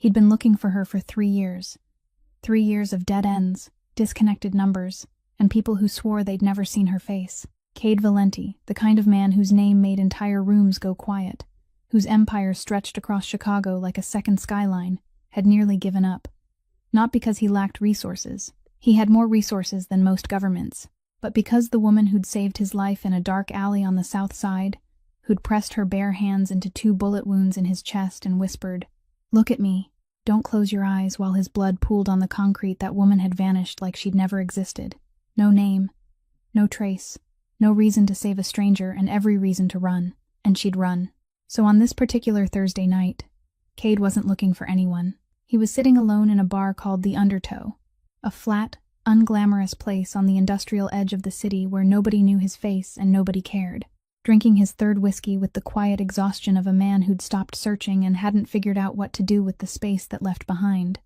He'd been looking for her for 3 years. 3 years of dead ends, disconnected numbers, and people who swore they'd never seen her face. Cade Valenti, the kind of man whose name made entire rooms go quiet, whose empire stretched across Chicago like a second skyline, had nearly given up. Not because he lacked resources. He had more resources than most governments, but because the woman who'd saved his life in a dark alley on the South Side, who'd pressed her bare hands into 2 bullet wounds in his chest and whispered, "Look at me, don't close your eyes," while his blood pooled on the concrete, that woman had vanished like she'd never existed. No name, no trace, no reason to save a stranger, and every reason to run. And she'd run. So on this particular Thursday night, Cade wasn't looking for anyone. He was sitting alone in a bar called the Undertow, a flat, unglamorous place on the industrial edge of the city where nobody knew his face and nobody cared, drinking his 3rd whiskey with the quiet exhaustion of a man who'd stopped searching and hadn't figured out what to do with the space that left behind.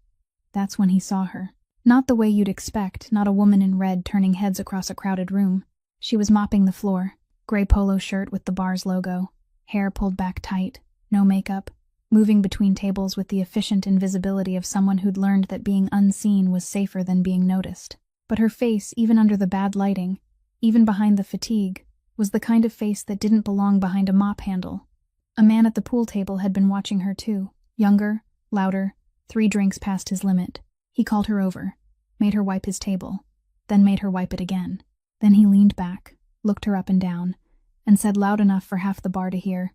That's when he saw her. Not the way you'd expect, not a woman in red turning heads across a crowded room. She was mopping the floor, gray polo shirt with the bar's logo, hair pulled back tight, no makeup, moving between tables with the efficient invisibility of someone who'd learned that being unseen was safer than being noticed. But her face, even under the bad lighting, even behind the fatigue, was the kind of face that didn't belong behind a mop handle. A man at the pool table had been watching her too, younger, louder, 3 drinks past his limit. He called her over, made her wipe his table, then made her wipe it again. Then he leaned back, looked her up and down, and said loud enough for half the bar to hear,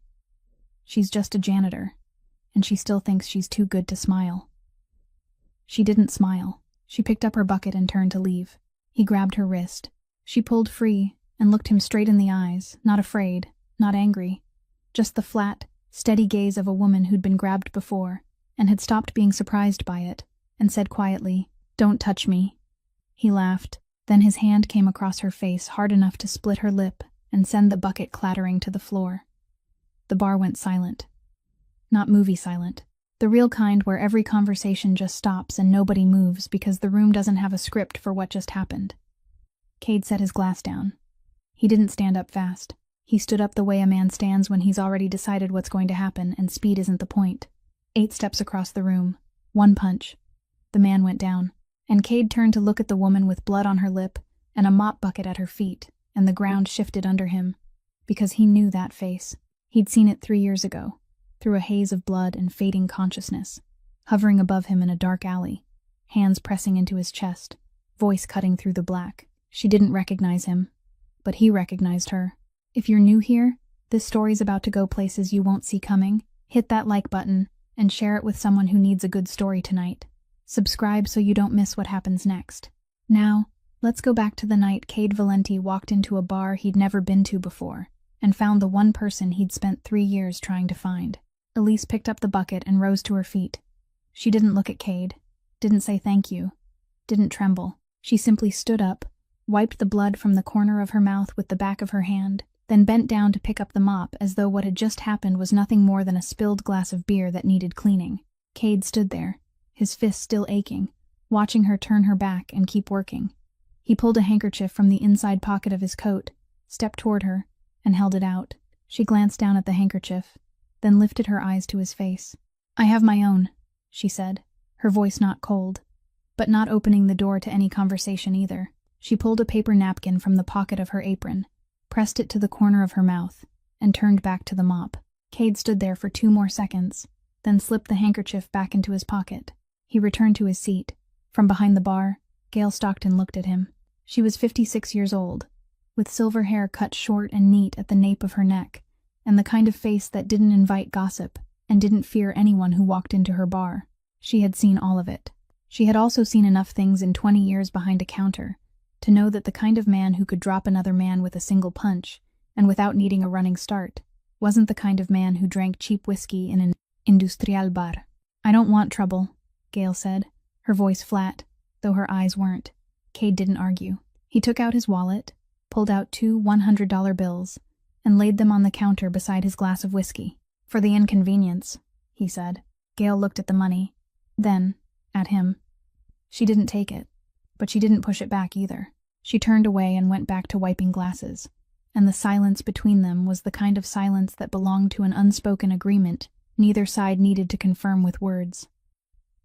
"She's just a janitor, and she still thinks she's too good to smile." She didn't smile. She picked up her bucket and turned to leave. He grabbed her wrist. She pulled free and looked him straight in the eyes, not afraid, not angry, just the flat, steady gaze of a woman who'd been grabbed before and had stopped being surprised by it, and said quietly, "Don't touch me." He laughed. Then his hand came across her face hard enough to split her lip and send the bucket clattering to the floor. The bar went silent. Not movie silent. The real kind where every conversation just stops and nobody moves because the room doesn't have a script for what just happened. Cade set his glass down. He didn't stand up fast. He stood up the way a man stands when he's already decided what's going to happen, and speed isn't the point. 8 steps across the room. 1 punch. The man went down. And Cade turned to look at the woman with blood on her lip and a mop bucket at her feet, and the ground shifted under him, because he knew that face. He'd seen it 3 years ago, through a haze of blood and fading consciousness, hovering above him in a dark alley, hands pressing into his chest, voice cutting through the black. She didn't recognize him, but he recognized her. If you're new here, this story's about to go places you won't see coming. Hit that like button and share it with someone who needs a good story tonight. Subscribe so you don't miss what happens next. Now, let's go back to the night Cade Valenti walked into a bar he'd never been to before and found the one person he'd spent 3 years trying to find. Elise picked up the bucket and rose to her feet. She didn't look at Cade, didn't say thank you, didn't tremble. She simply stood up, wiped the blood from the corner of her mouth with the back of her hand, then bent down to pick up the mop as though what had just happened was nothing more than a spilled glass of beer that needed cleaning. Cade stood there, his fists still aching, watching her turn her back and keep working. He pulled a handkerchief from the inside pocket of his coat, stepped toward her, and held it out. She glanced down at the handkerchief, then lifted her eyes to his face. "I have my own," she said, her voice not cold, but not opening the door to any conversation either. She pulled a paper napkin from the pocket of her apron, pressed it to the corner of her mouth, and turned back to the mop. Cade stood there for 2 more seconds, then slipped the handkerchief back into his pocket. He returned to his seat. From behind the bar, Gail Stockton looked at him. She was 56 years old, with silver hair cut short and neat at the nape of her neck, and the kind of face that didn't invite gossip and didn't fear anyone who walked into her bar. She had seen all of it. She had also seen enough things in 20 years behind a counter to know that the kind of man who could drop another man with a single punch, and without needing a running start, wasn't the kind of man who drank cheap whiskey in an industrial bar. "I don't want trouble," Gail said, her voice flat, though her eyes weren't. Cade didn't argue. He took out his wallet, pulled out 2 $100 bills, and laid them on the counter beside his glass of whiskey. "For the inconvenience," he said. Gail looked at the money, then at him. She didn't take it, but she didn't push it back either. She turned away and went back to wiping glasses, and the silence between them was the kind of silence that belonged to an unspoken agreement neither side needed to confirm with words.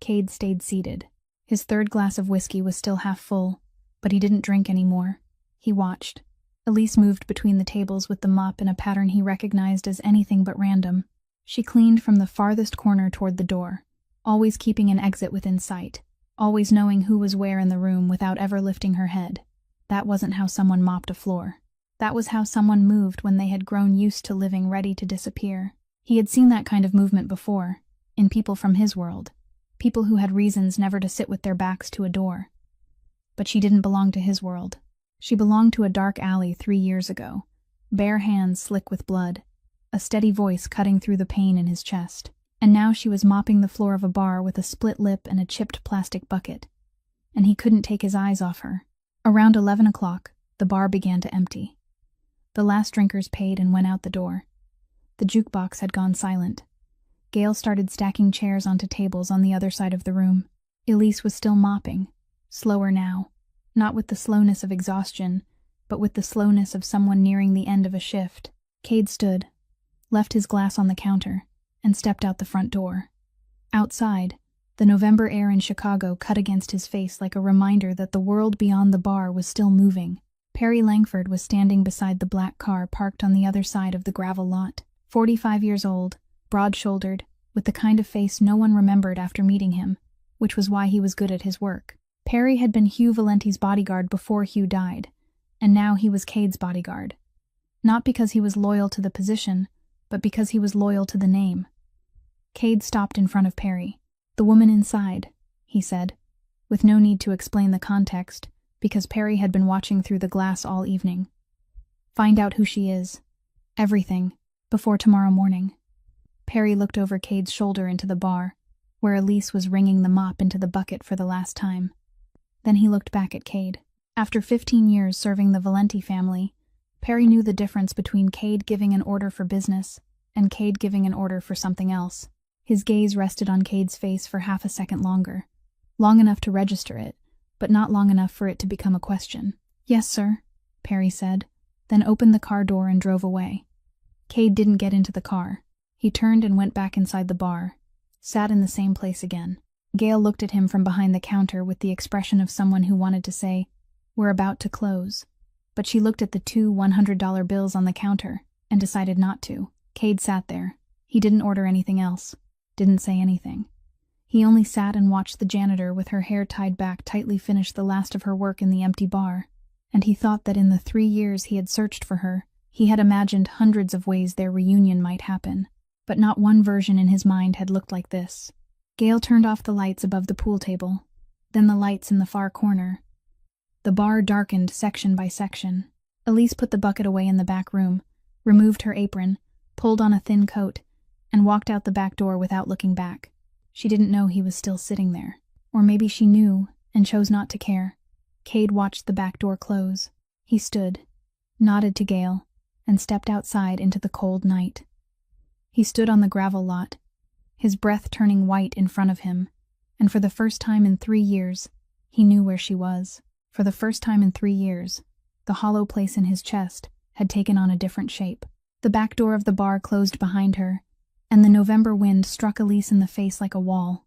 Cade stayed seated. His third glass of whiskey was still half full, but he didn't drink anymore. He watched. Elise moved between the tables with the mop in a pattern he recognized as anything but random. She cleaned from the farthest corner toward the door, always keeping an exit within sight, always knowing who was where in the room without ever lifting her head. That wasn't how someone mopped a floor. That was how someone moved when they had grown used to living ready to disappear. He had seen that kind of movement before, in people from his world, people who had reasons never to sit with their backs to a door. But she didn't belong to his world. She belonged to a dark alley 3 years ago, bare hands slick with blood, a steady voice cutting through the pain in his chest. And now she was mopping the floor of a bar with a split lip and a chipped plastic bucket. And he couldn't take his eyes off her. Around 11 o'clock, the bar began to empty. The last drinkers paid and went out the door. The jukebox had gone silent. Gail started stacking chairs onto tables on the other side of the room. Elise was still mopping, slower now, not with the slowness of exhaustion, but with the slowness of someone nearing the end of a shift. Cade stood, left his glass on the counter, and stepped out the front door. Outside, the November air in Chicago cut against his face like a reminder that the world beyond the bar was still moving. Perry Langford was standing beside the black car parked on the other side of the gravel lot. 45 years old, broad-shouldered, with the kind of face no one remembered after meeting him, which was why he was good at his work. Perry had been Hugh Valenti's bodyguard before Hugh died, and now he was Cade's bodyguard. Not because he was loyal to the position, but because he was loyal to the name. Cade stopped in front of Perry. "The woman inside," he said, with no need to explain the context, because Perry had been watching through the glass all evening. "Find out who she is. Everything. Before tomorrow morning." Perry looked over Cade's shoulder into the bar, where Elise was wringing the mop into the bucket for the last time. Then he looked back at Cade. After 15 years serving the Valenti family, Perry knew the difference between Cade giving an order for business and Cade giving an order for something else. His gaze rested on Cade's face for half a second longer, long enough to register it, but not long enough for it to become a question. "Yes, sir," Perry said, then opened the car door and drove away. Cade didn't get into the car. He turned and went back inside the bar, sat in the same place again. Gail looked at him from behind the counter with the expression of someone who wanted to say, "We're about to close," but she looked at the 2 $100 bills on the counter and decided not to. Cade sat there. He didn't order anything else, didn't say anything. He only sat and watched the janitor with her hair tied back tightly finish the last of her work in the empty bar, and he thought that in the 3 years he had searched for her, he had imagined hundreds of ways their reunion might happen, but not one version in his mind had looked like this. Gail turned off the lights above the pool table, then the lights in the far corner. The bar darkened section by section. Elise put the bucket away in the back room, removed her apron, pulled on a thin coat, and walked out the back door without looking back. She didn't know he was still sitting there. Or maybe she knew and chose not to care. Cade watched the back door close. He stood, nodded to Gail, and stepped outside into the cold night. He stood on the gravel lot, his breath turning white in front of him, and for the first time in 3 years, he knew where she was. For the first time in 3 years, the hollow place in his chest had taken on a different shape. The back door of the bar closed behind her, and the November wind struck Elise in the face like a wall.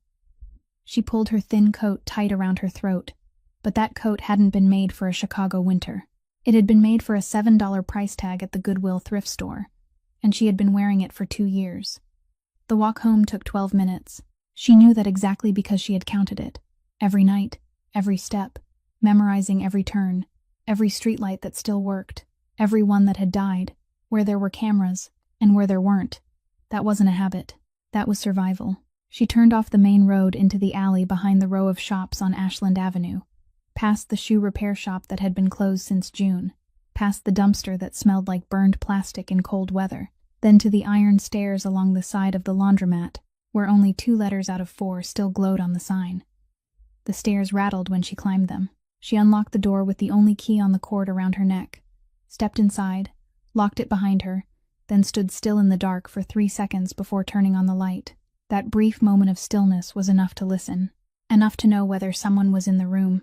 She pulled her thin coat tight around her throat, but that coat hadn't been made for a Chicago winter. It had been made for a $7 price tag at the Goodwill thrift store, and she had been wearing it for 2 years. The walk home took 12 minutes. She knew that exactly because she had counted it. Every night, every step, memorizing every turn, every streetlight that still worked, every one that had died, where there were cameras, and where there weren't. That wasn't a habit. That was survival. She turned off the main road into the alley behind the row of shops on Ashland Avenue, past the shoe repair shop that had been closed since June, past the dumpster that smelled like burned plastic in cold weather, then to the iron stairs along the side of the laundromat, where only 2 letters out of 4 still glowed on the sign. The stairs rattled when she climbed them. She unlocked the door with the only key on the cord around her neck, stepped inside, locked it behind her, then stood still in the dark for 3 seconds before turning on the light. That brief moment of stillness was enough to listen, enough to know whether someone was in the room.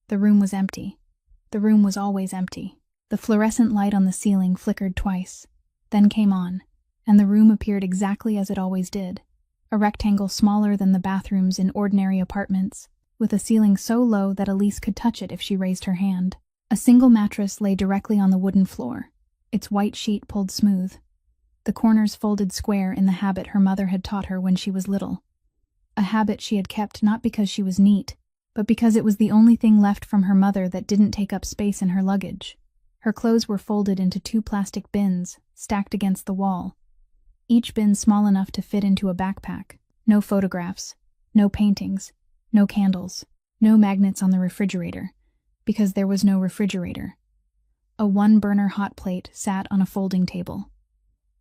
The room was empty. The room was always empty. The fluorescent light on the ceiling flickered twice, then came on, and the room appeared exactly as it always did, a rectangle smaller than the bathrooms in ordinary apartments, with a ceiling so low that Elise could touch it if she raised her hand. A single mattress lay directly on the wooden floor, its white sheet pulled smooth, the corners folded square in the habit her mother had taught her when she was little. A habit she had kept not because she was neat, but because it was the only thing left from her mother that didn't take up space in her luggage. Her clothes were folded into 2 plastic bins, stacked against the wall, each bin small enough to fit into a backpack. No photographs, no paintings, no candles, no magnets on the refrigerator, because there was no refrigerator. A 1-burner hot plate sat on a folding table.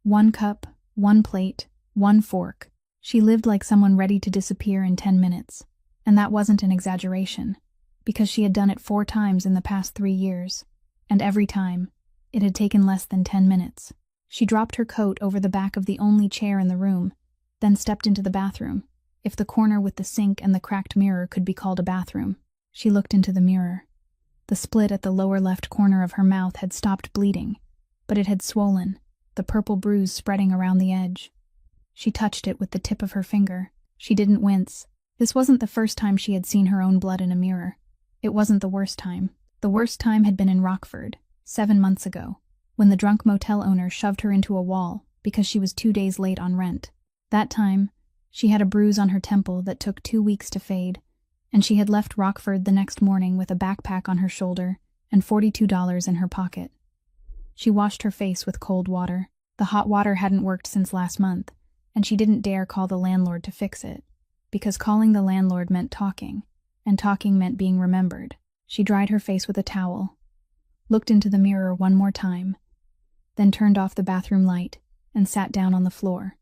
1 cup, 1 plate, 1 fork. She lived like someone ready to disappear in 10 minutes. And that wasn't an exaggeration, because she had done it 4 times in the past 3 years, and every time, it had taken less than 10 minutes. She dropped her coat over the back of the only chair in the room, then stepped into the bathroom, if the corner with the sink and the cracked mirror could be called a bathroom. She looked into the mirror. The split at the lower left corner of her mouth had stopped bleeding, but it had swollen, the purple bruise spreading around the edge. She touched it with the tip of her finger. She didn't wince. This wasn't the first time she had seen her own blood in a mirror. It wasn't the worst time. The worst time had been in Rockford, 7 months ago, when the drunk motel owner shoved her into a wall because she was 2 days late on rent. That time, she had a bruise on her temple that took 2 weeks to fade, and she had left Rockford the next morning with a backpack on her shoulder and $42 in her pocket. She washed her face with cold water. The hot water hadn't worked since last month, and she didn't dare call the landlord to fix it, because calling the landlord meant talking, and talking meant being remembered. She dried her face with a towel, looked into the mirror one more time, then turned off the bathroom light and sat down on the floor.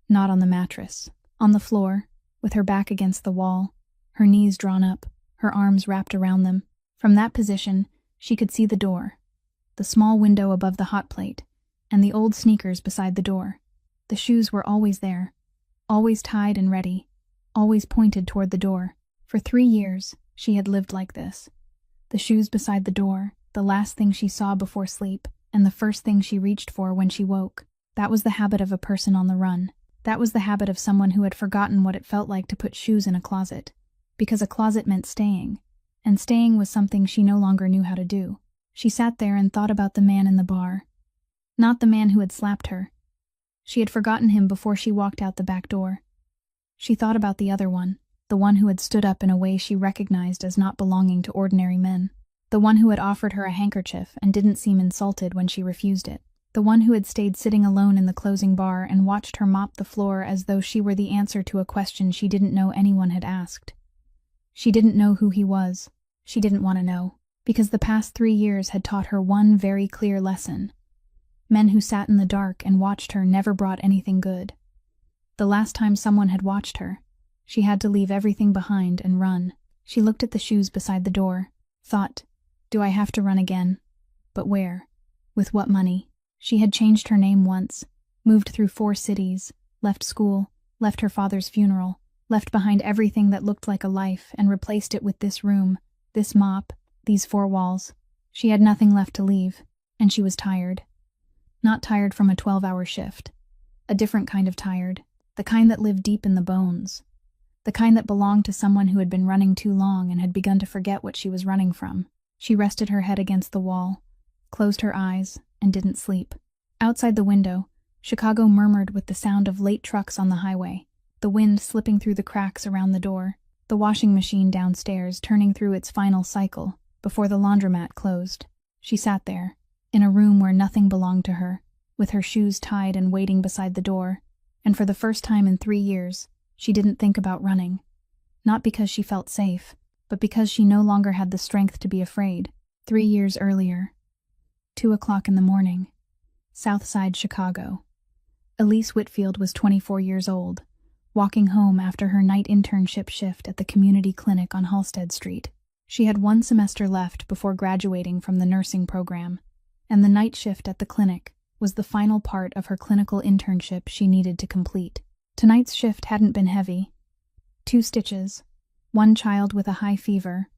Not on the mattress. On the floor, with her back against the wall, her knees drawn up, her arms wrapped around them. From that position, she could see the door, the small window above the hot plate, and the old sneakers beside the door. The shoes were always there, always tied and ready, always pointed toward the door. For 3 years, she had lived like this. The shoes beside the door, the last thing she saw before sleep, and the first thing she reached for when she woke. That was the habit of a person on the run. That was the habit of someone who had forgotten what it felt like to put shoes in a closet, because a closet meant staying, and staying was something she no longer knew how to do. She sat there and thought about the man in the bar. Not the man who had slapped her. She had forgotten him before she walked out the back door. She thought about the other one, the one who had stood up in a way she recognized as not belonging to ordinary men. The one who had offered her a handkerchief and didn't seem insulted when she refused it. The one who had stayed sitting alone in the closing bar and watched her mop the floor as though she were the answer to a question she didn't know anyone had asked. She didn't know who he was. She didn't want to know, because the past 3 years had taught her one very clear lesson. Men who sat in the dark and watched her never brought anything good. The last time someone had watched her, she had to leave everything behind and run. She looked at the shoes beside the door, thought, "Do I have to run again? But where? With what money?" She had changed her name once, moved through 4 cities, left school, left her father's funeral, left behind everything that looked like a life and replaced it with this room, this mop, these 4 walls. She had nothing left to leave, and she was tired. Not tired from a 12-hour shift. A different kind of tired, the kind that lived deep in the bones. The kind that belonged to someone who had been running too long and had begun to forget what she was running from. She rested her head against the wall, closed her eyes, and didn't sleep. Outside the window, Chicago murmured with the sound of late trucks on the highway, the wind slipping through the cracks around the door, the washing machine downstairs turning through its final cycle before the laundromat closed. She sat there, in a room where nothing belonged to her, with her shoes tied and waiting beside the door, and for the first time in 3 years, she didn't think about running. Not because she felt safe, but because she no longer had the strength to be afraid. 3 years earlier, 2 o'clock in the morning, South Side Chicago. Elise Whitfield was 24 years old, walking home after her night internship shift at the community clinic on Halsted Street. She had 1 semester left before graduating from the nursing program, and the night shift at the clinic was the final part of her clinical internship she needed to complete. Tonight's shift hadn't been heavy. 2 stitches, 1 child with a high fever,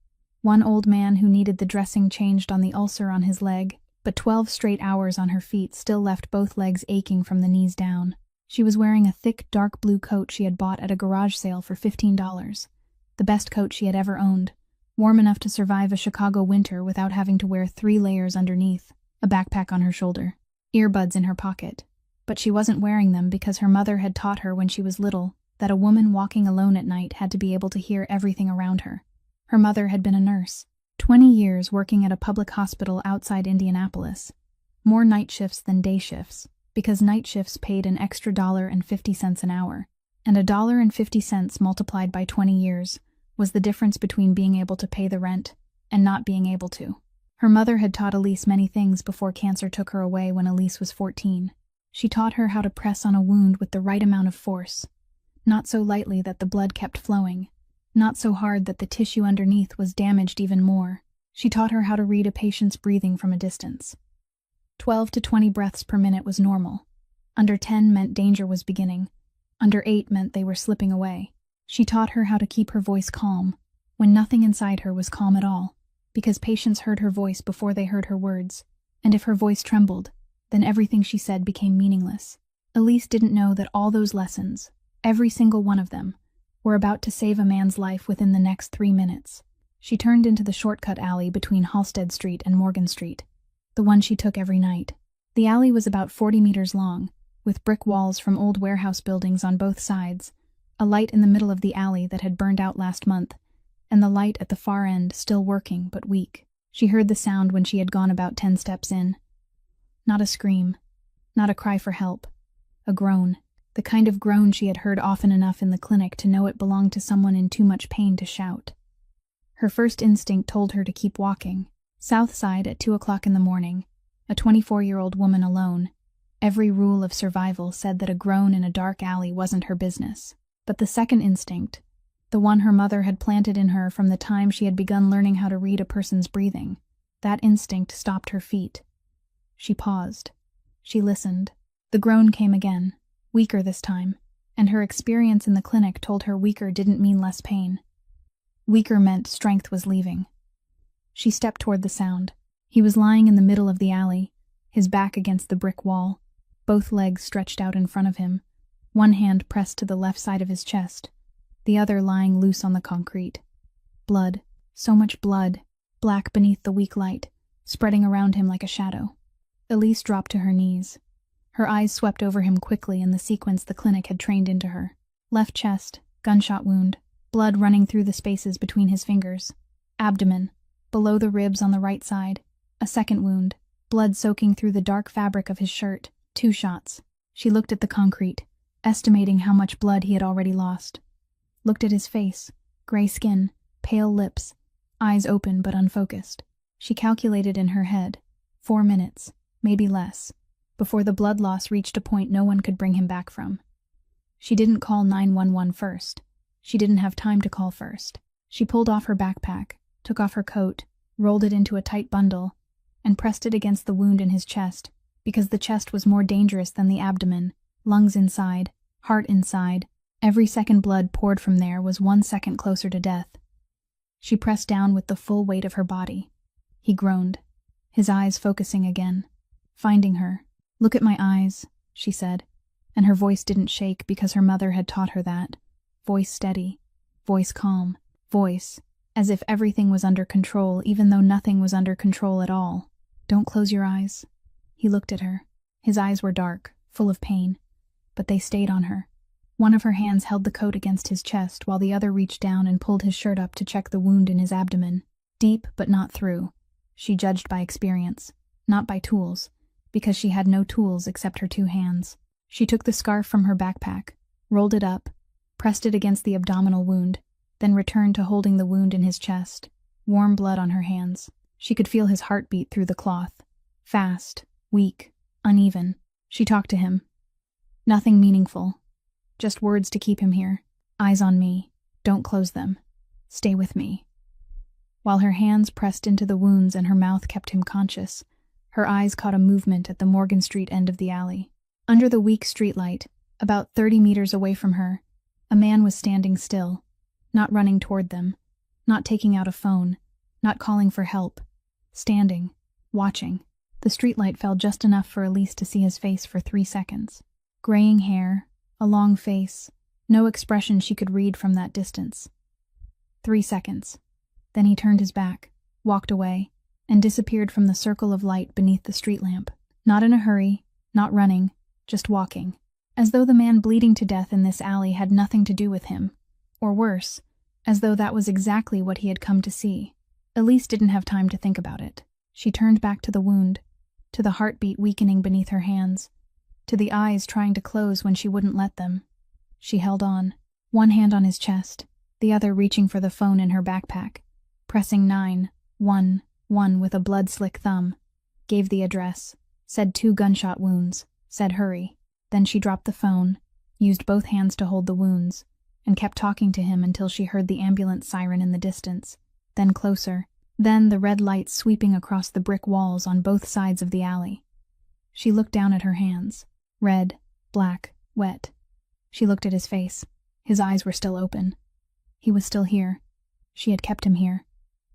1 old man who needed the dressing changed on the ulcer on his leg, but 12 straight hours on her feet still left both legs aching from the knees down. She was wearing a thick, dark blue coat she had bought at a garage sale for $15. The best coat she had ever owned, warm enough to survive a Chicago winter without having to wear 3 layers underneath, a backpack on her shoulder, earbuds in her pocket. But she wasn't wearing them because her mother had taught her when she was little that a woman walking alone at night had to be able to hear everything around her. Her mother had been a nurse, 20 years working at a public hospital outside Indianapolis. More night shifts than day shifts, because night shifts paid an extra $1.50 an hour, and $1.50 multiplied by 20 years was the difference between being able to pay the rent and not being able to. Her mother had taught Elise many things before cancer took her away when Elise was 14. She taught her how to press on a wound with the right amount of force, not so lightly that the blood kept flowing, not so hard that the tissue underneath was damaged even more. She taught her how to read a patient's breathing from a distance. 12 to 20 breaths per minute was normal. Under 10 meant danger was beginning. Under 8 meant they were slipping away. She taught her how to keep her voice calm, when nothing inside her was calm at all, because patients heard her voice before they heard her words, and if her voice trembled, then everything she said became meaningless. Elise didn't know that all those lessons, every single one of them, were about to save a man's life within the next 3 minutes. She turned into the shortcut alley between Halsted Street and Morgan Street, the one she took every night. The alley was about 40 meters long, with brick walls from old warehouse buildings on both sides, a light in the middle of the alley that had burned out last month, and the light at the far end still working but weak. She heard the sound when she had gone about 10 steps in. Not a scream, not a cry for help, a groan, the kind of groan she had heard often enough in the clinic to know it belonged to someone in too much pain to shout. Her first instinct told her to keep walking. South Side at 2 o'clock in the morning, a 24-year-old woman alone. Every rule of survival said that a groan in a dark alley wasn't her business. But the second instinct, the one her mother had planted in her from the time she had begun learning how to read a person's breathing, that instinct stopped her feet. She paused. She listened. The groan came again, weaker this time, and her experience in the clinic told her weaker didn't mean less pain. Weaker meant strength was leaving. She stepped toward the sound. He was lying in the middle of the alley, his back against the brick wall, both legs stretched out in front of him, one hand pressed to the left side of his chest, the other lying loose on the concrete. Blood, so much blood, black beneath the weak light, spreading around him like a shadow. Elise dropped to her knees. Her eyes swept over him quickly in the sequence the clinic had trained into her. Left chest, gunshot wound, blood running through the spaces between his fingers. Abdomen, below the ribs on the right side, a second wound, blood soaking through the dark fabric of his shirt, 2 shots. She looked at the concrete, estimating how much blood he had already lost. Looked at his face, gray skin, pale lips, eyes open but unfocused. She calculated in her head, 4 minutes, maybe less, before the blood loss reached a point no one could bring him back from. She didn't call 911 first. She didn't have time to call first. She pulled off her backpack, took off her coat, rolled it into a tight bundle, and pressed it against the wound in his chest, because the chest was more dangerous than the abdomen, lungs inside, heart inside. Every second blood poured from there was 1 second closer to death. She pressed down with the full weight of her body. He groaned, his eyes focusing again, finding her. "Look at my eyes," she said, and her voice didn't shake because her mother had taught her that. Voice steady, voice calm, voice as if everything was under control even though nothing was under control at all. "Don't close your eyes." He looked at her. His eyes were dark, full of pain, but they stayed on her. One of her hands held the coat against his chest while the other reached down and pulled his shirt up to check the wound in his abdomen. Deep but not through. She judged by experience, not by tools, because she had no tools except her 2 hands. She took the scarf from her backpack, rolled it up, pressed it against the abdominal wound, then returned to holding the wound in his chest, warm blood on her hands. She could feel his heartbeat through the cloth. Fast, weak, uneven. She talked to him. Nothing meaningful. Just words to keep him here. "Eyes on me. Don't close them. Stay with me." While her hands pressed into the wounds and her mouth kept him conscious, her eyes caught a movement at the Morgan Street end of the alley. Under the weak streetlight, about 30 meters away from her, a man was standing still, not running toward them, not taking out a phone, not calling for help. Standing, watching. The streetlight fell just enough for Elise to see his face for 3 seconds. Graying hair, a long face, no expression she could read from that distance. 3 seconds. Then he turned his back, walked away, and disappeared from the circle of light beneath the street lamp. Not in a hurry, not running, just walking. As though the man bleeding to death in this alley had nothing to do with him. Or worse, as though that was exactly what he had come to see. Elise didn't have time to think about it. She turned back to the wound, to the heartbeat weakening beneath her hands, to the eyes trying to close when she wouldn't let them. She held on, one hand on his chest, the other reaching for the phone in her backpack, pressing 911 with a blood-slick thumb, gave the address, said 2 gunshot wounds, said hurry. Then she dropped the phone, used both hands to hold the wounds, and kept talking to him until she heard the ambulance siren in the distance, then closer, then the red lights sweeping across the brick walls on both sides of the alley. She looked down at her hands, red, black, wet. She looked at his face. His eyes were still open. He was still here. She had kept him here.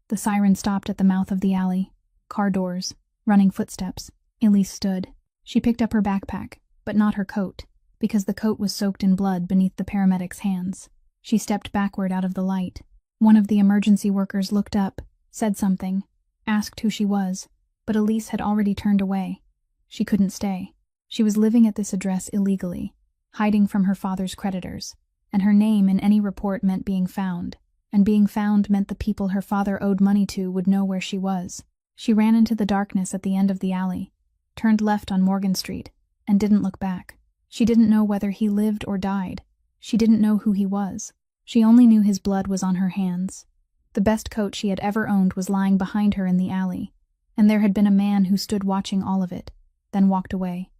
The siren stopped at the mouth of the alley. Car doors, running footsteps. Elise stood. She picked up her backpack, but not her coat, because the coat was soaked in blood beneath the paramedic's hands. She stepped backward out of the light. One of the emergency workers looked up, said something, asked who she was, but Elise had already turned away. She couldn't stay. She was living at this address illegally, hiding from her father's creditors, and her name in any report meant being found, and being found meant the people her father owed money to would know where she was. She ran into the darkness at the end of the alley, turned left on Morgan Street, and didn't look back. She didn't know whether he lived or died. She didn't know who he was. She only knew his blood was on her hands. The best coat she had ever owned was lying behind her in the alley, and there had been a man who stood watching all of it, then walked away.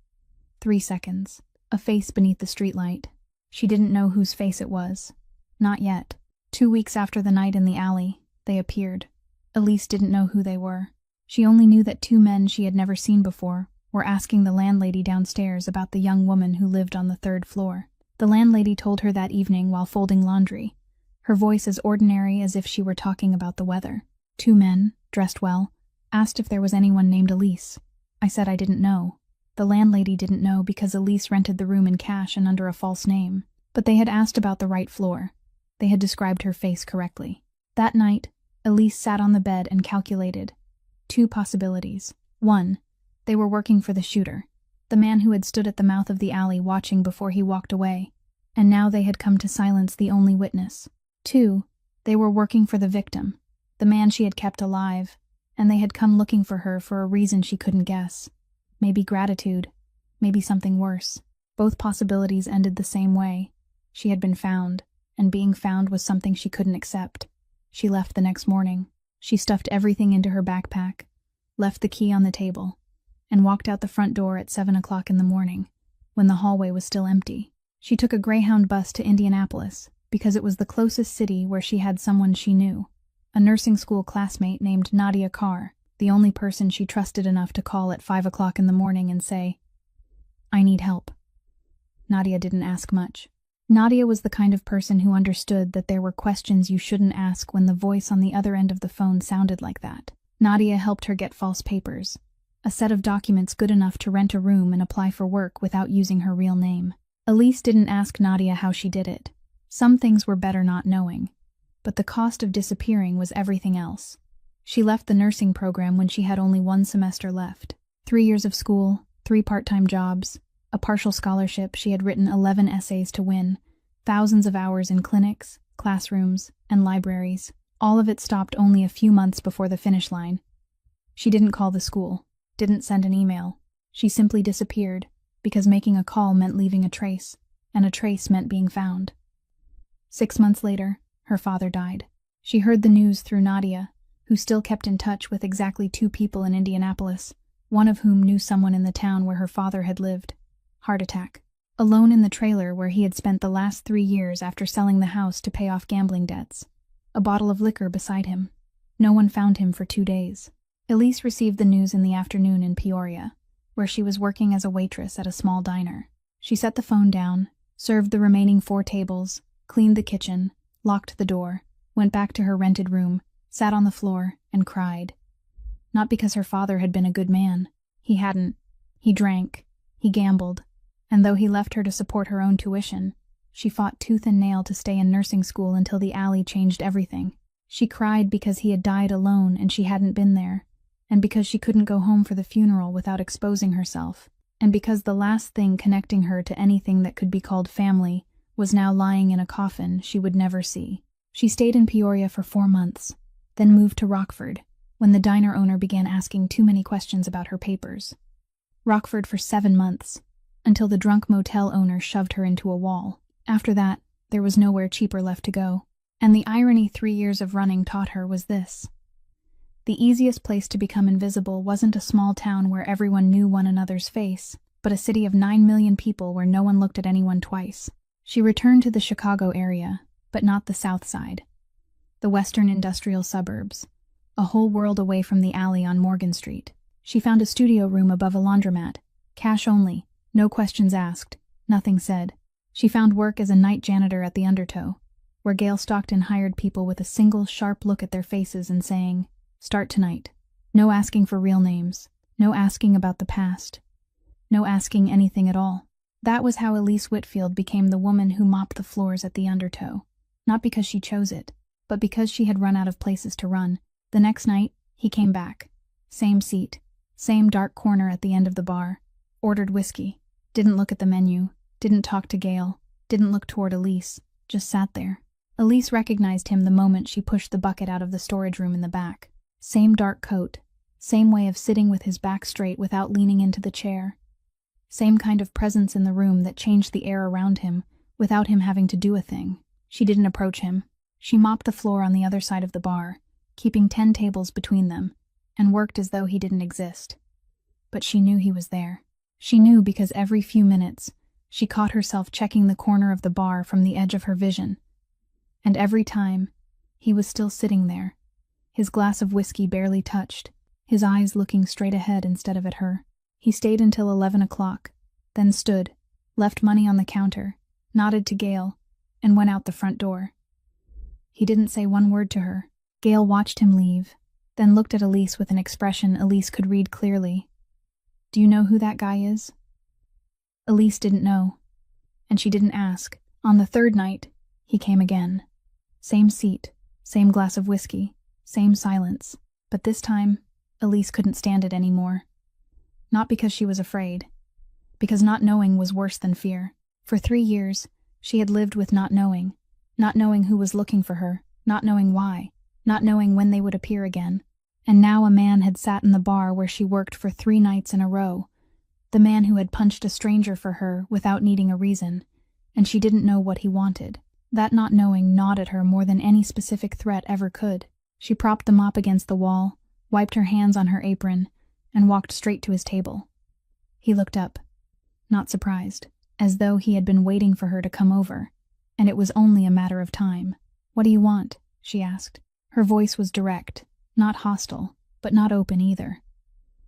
3 seconds. A face beneath the streetlight. She didn't know whose face it was. Not yet. 2 weeks after the night in the alley, they appeared. Elise didn't know who they were. She only knew that 2 men she had never seen before were asking the landlady downstairs about the young woman who lived on the 3rd floor. The landlady told her that evening while folding laundry, her voice as ordinary as if she were talking about the weather. 2 men, dressed well, asked if there was anyone named Elise. I said I didn't know. The landlady didn't know because Elise rented the room in cash and under a false name. But they had asked about the right floor. They had described her face correctly. That night, Elise sat on the bed and calculated. 2 possibilities. 1. They were working for the shooter, the man who had stood at the mouth of the alley watching before he walked away, and now they had come to silence the only witness. 2. They were working for the victim, the man she had kept alive, and they had come looking for her for a reason she couldn't guess. Maybe gratitude, maybe something worse. Both possibilities ended the same way. She had been found, and being found was something she couldn't accept. She left the next morning. She stuffed everything into her backpack, left the key on the table, and walked out the front door at 7 o'clock in the morning, when the hallway was still empty. She took a Greyhound bus to Indianapolis, because it was the closest city where she had someone she knew, a nursing school classmate named Nadia Carr, the only person she trusted enough to call at 5 o'clock in the morning and say, "I need help." Nadia didn't ask much. Nadia was the kind of person who understood that there were questions you shouldn't ask when the voice on the other end of the phone sounded like that. Nadia helped her get false papers, a set of documents good enough to rent a room and apply for work without using her real name. Elise didn't ask Nadia how she did it. Some things were better not knowing, but the cost of disappearing was everything else. She left the nursing program when she had only 1 semester left. 3 years of school, 3 part-time jobs, a partial scholarship she had written 11 essays to win, thousands of hours in clinics, classrooms, and libraries. All of it stopped only a few months before the finish line. She didn't call the school, didn't send an email. She simply disappeared, because making a call meant leaving a trace, and a trace meant being found. 6 months later, her father died. She heard the news through Nadia, who still kept in touch with exactly 2 people in Indianapolis, one of whom knew someone in the town where her father had lived. Heart attack. Alone in the trailer where he had spent the last 3 years after selling the house to pay off gambling debts. A bottle of liquor beside him. No one found him for 2 days. Elise received the news in the afternoon in Peoria, where she was working as a waitress at a small diner. She set the phone down, served the remaining 4 tables, cleaned the kitchen, locked the door, went back to her rented room, sat on the floor, and cried. Not because her father had been a good man. He hadn't. He drank. He gambled. And though he left her to support her own tuition, she fought tooth and nail to stay in nursing school until the alley changed everything. She cried because he had died alone and she hadn't been there, and because she couldn't go home for the funeral without exposing herself, and because the last thing connecting her to anything that could be called family was now lying in a coffin she would never see. She stayed in Peoria for 4 months, then moved to Rockford, when the diner owner began asking too many questions about her papers. Rockford for 7 months, until the drunk motel owner shoved her into a wall. After that, there was nowhere cheaper left to go. And the irony 3 years of running taught her was this. The easiest place to become invisible wasn't a small town where everyone knew one another's face, but a city of 9 million people where no one looked at anyone twice. She returned to the Chicago area, but not the South Side. The western industrial suburbs, a whole world away from the alley on Morgan Street. She found a studio room above a laundromat, cash only, no questions asked, nothing said. She found work as a night janitor at the Undertow, where Gail Stockton hired people with a single sharp look at their faces and saying, "Start tonight." No asking for real names, no asking about the past, no asking anything at all. That was how Elise Whitfield became the woman who mopped the floors at the Undertow. Not because she chose it, but because she had run out of places to run. The next night, he came back. Same seat, same dark corner at the end of the bar. Ordered whiskey. Didn't look at the menu, didn't talk to Gail, didn't look toward Elise, just sat there. Elise recognized him the moment she pushed the bucket out of the storage room in the back. Same dark coat, same way of sitting with his back straight without leaning into the chair. Same kind of presence in the room that changed the air around him without him having to do a thing. She didn't approach him. She mopped the floor on the other side of the bar, keeping 10 tables between them, and worked as though he didn't exist. But she knew he was there. She knew because every few minutes, she caught herself checking the corner of the bar from the edge of her vision. And every time, he was still sitting there, his glass of whiskey barely touched, his eyes looking straight ahead instead of at her. He stayed until 11 o'clock, then stood, left money on the counter, nodded to Gail, and went out the front door. He didn't say one word to her. Gail watched him leave, then looked at Elise with an expression Elise could read clearly. "Do you know who that guy is?" Elise didn't know, and she didn't ask. On the third night, he came again. Same seat, same glass of whiskey, same silence. But this time, Elise couldn't stand it anymore. Not because she was afraid, because not knowing was worse than fear. For 3 years, she had lived with not knowing who was looking for her, not knowing why, not knowing when they would appear again. And now a man had sat in the bar where she worked for 3 nights in a row, the man who had punched a stranger for her without needing a reason, and she didn't know what he wanted. That not knowing gnawed at her more than any specific threat ever could. She propped the mop against the wall, wiped her hands on her apron, and walked straight to his table. He looked up, not surprised, as though he had been waiting for her to come over, and it was only a matter of time. "What do you want?" she asked. Her voice was direct, not hostile, but not open either.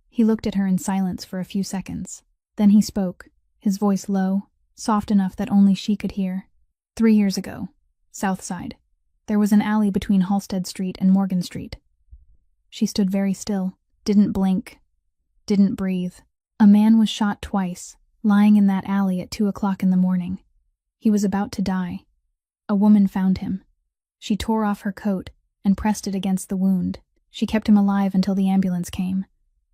He looked at her in silence for a few seconds. Then he spoke, his voice low, soft enough that only she could hear. 3 years ago, South Side. There was an alley between Halsted Street and Morgan Street. She stood very still, didn't blink, didn't breathe. A man was shot twice, lying in that alley at 2 o'clock in the morning. He was about to die. A woman found him. She tore off her coat and pressed it against the wound. She kept him alive until the ambulance came.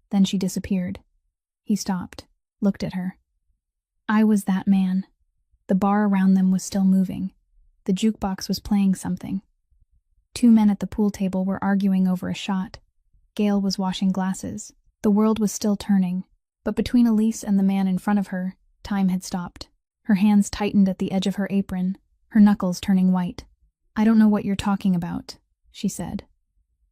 Then she disappeared. He stopped, looked at her. I was that man. The bar around them was still moving. The jukebox was playing something. 2 men at the pool table were arguing over a shot. Gail was washing glasses. The world was still turning, but between Elise and the man in front of her, time had stopped. Her hands tightened at the edge of her apron, her knuckles turning white. "I don't know what you're talking about," she said.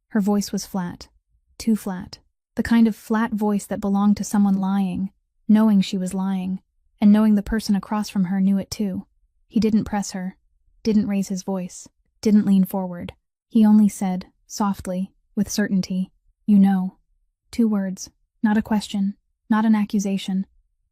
Her voice was flat, too flat. The kind of flat voice that belonged to someone lying, knowing she was lying, and knowing the person across from her knew it too. He didn't press her, didn't raise his voice, didn't lean forward. He only said, softly, with certainty, "You know." 2 words, not a question, not an accusation,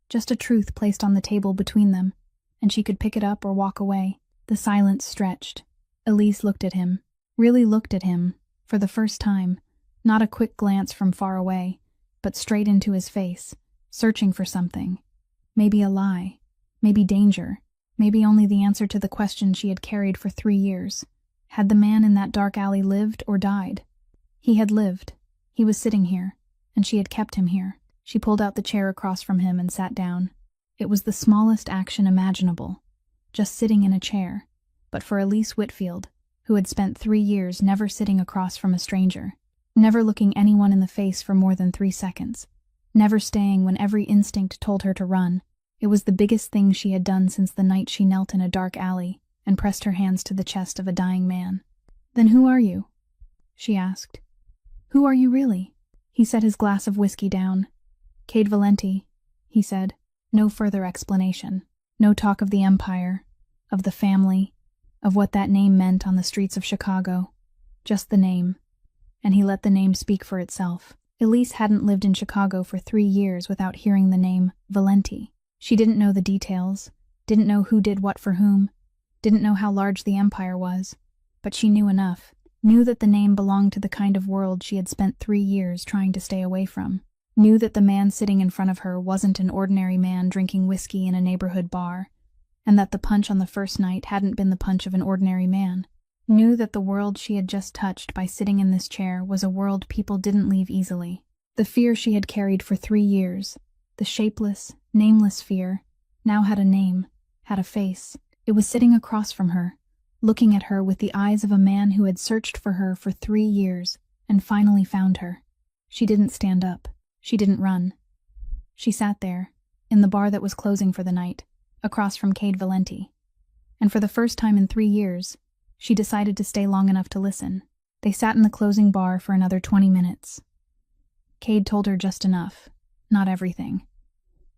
just a truth placed on the table between them, and she could pick it up or walk away. The silence stretched. Elise looked at him, really looked at him, for the first time, not a quick glance from far away, but straight into his face, searching for something. Maybe a lie, maybe danger, maybe only the answer to the question she had carried for 3 years. Had the man in that dark alley lived or died? He had lived. He was sitting here, and she had kept him here. She pulled out the chair across from him and sat down. It was the smallest action imaginable, just sitting in a chair, but for Elise Whitfield, who had spent 3 years never sitting across from a stranger, never looking anyone in the face for more than 3 seconds, never staying when every instinct told her to run, it was the biggest thing she had done since the night she knelt in a dark alley and pressed her hands to the chest of a dying man. "Then who are you?" she asked. "Who are you really?" He set his glass of whiskey down. "Cade Valenti," he said. No further explanation. No talk of the empire, of the family, of what that name meant on the streets of Chicago. Just the name. And he let the name speak for itself. Elise hadn't lived in Chicago for 3 years without hearing the name Valenti. She didn't know the details, didn't know who did what for whom, didn't know how large the empire was, but she knew enough, knew that the name belonged to the kind of world she had spent 3 years trying to stay away from, knew that the man sitting in front of her wasn't an ordinary man drinking whiskey in a neighborhood bar, and that the punch on the first night hadn't been the punch of an ordinary man, knew that the world she had just touched by sitting in this chair was a world people didn't leave easily. The fear she had carried for 3 years, the shapeless, nameless fear, now had a name, had a face. It was sitting across from her, looking at her with the eyes of a man who had searched for her for 3 years and finally found her. She didn't stand up. She didn't run. She sat there, in the bar that was closing for the night, across from Cade Valenti. And for the first time in 3 years, she decided to stay long enough to listen. They sat in the closing bar for another 20 minutes. Cade told her just enough, not everything.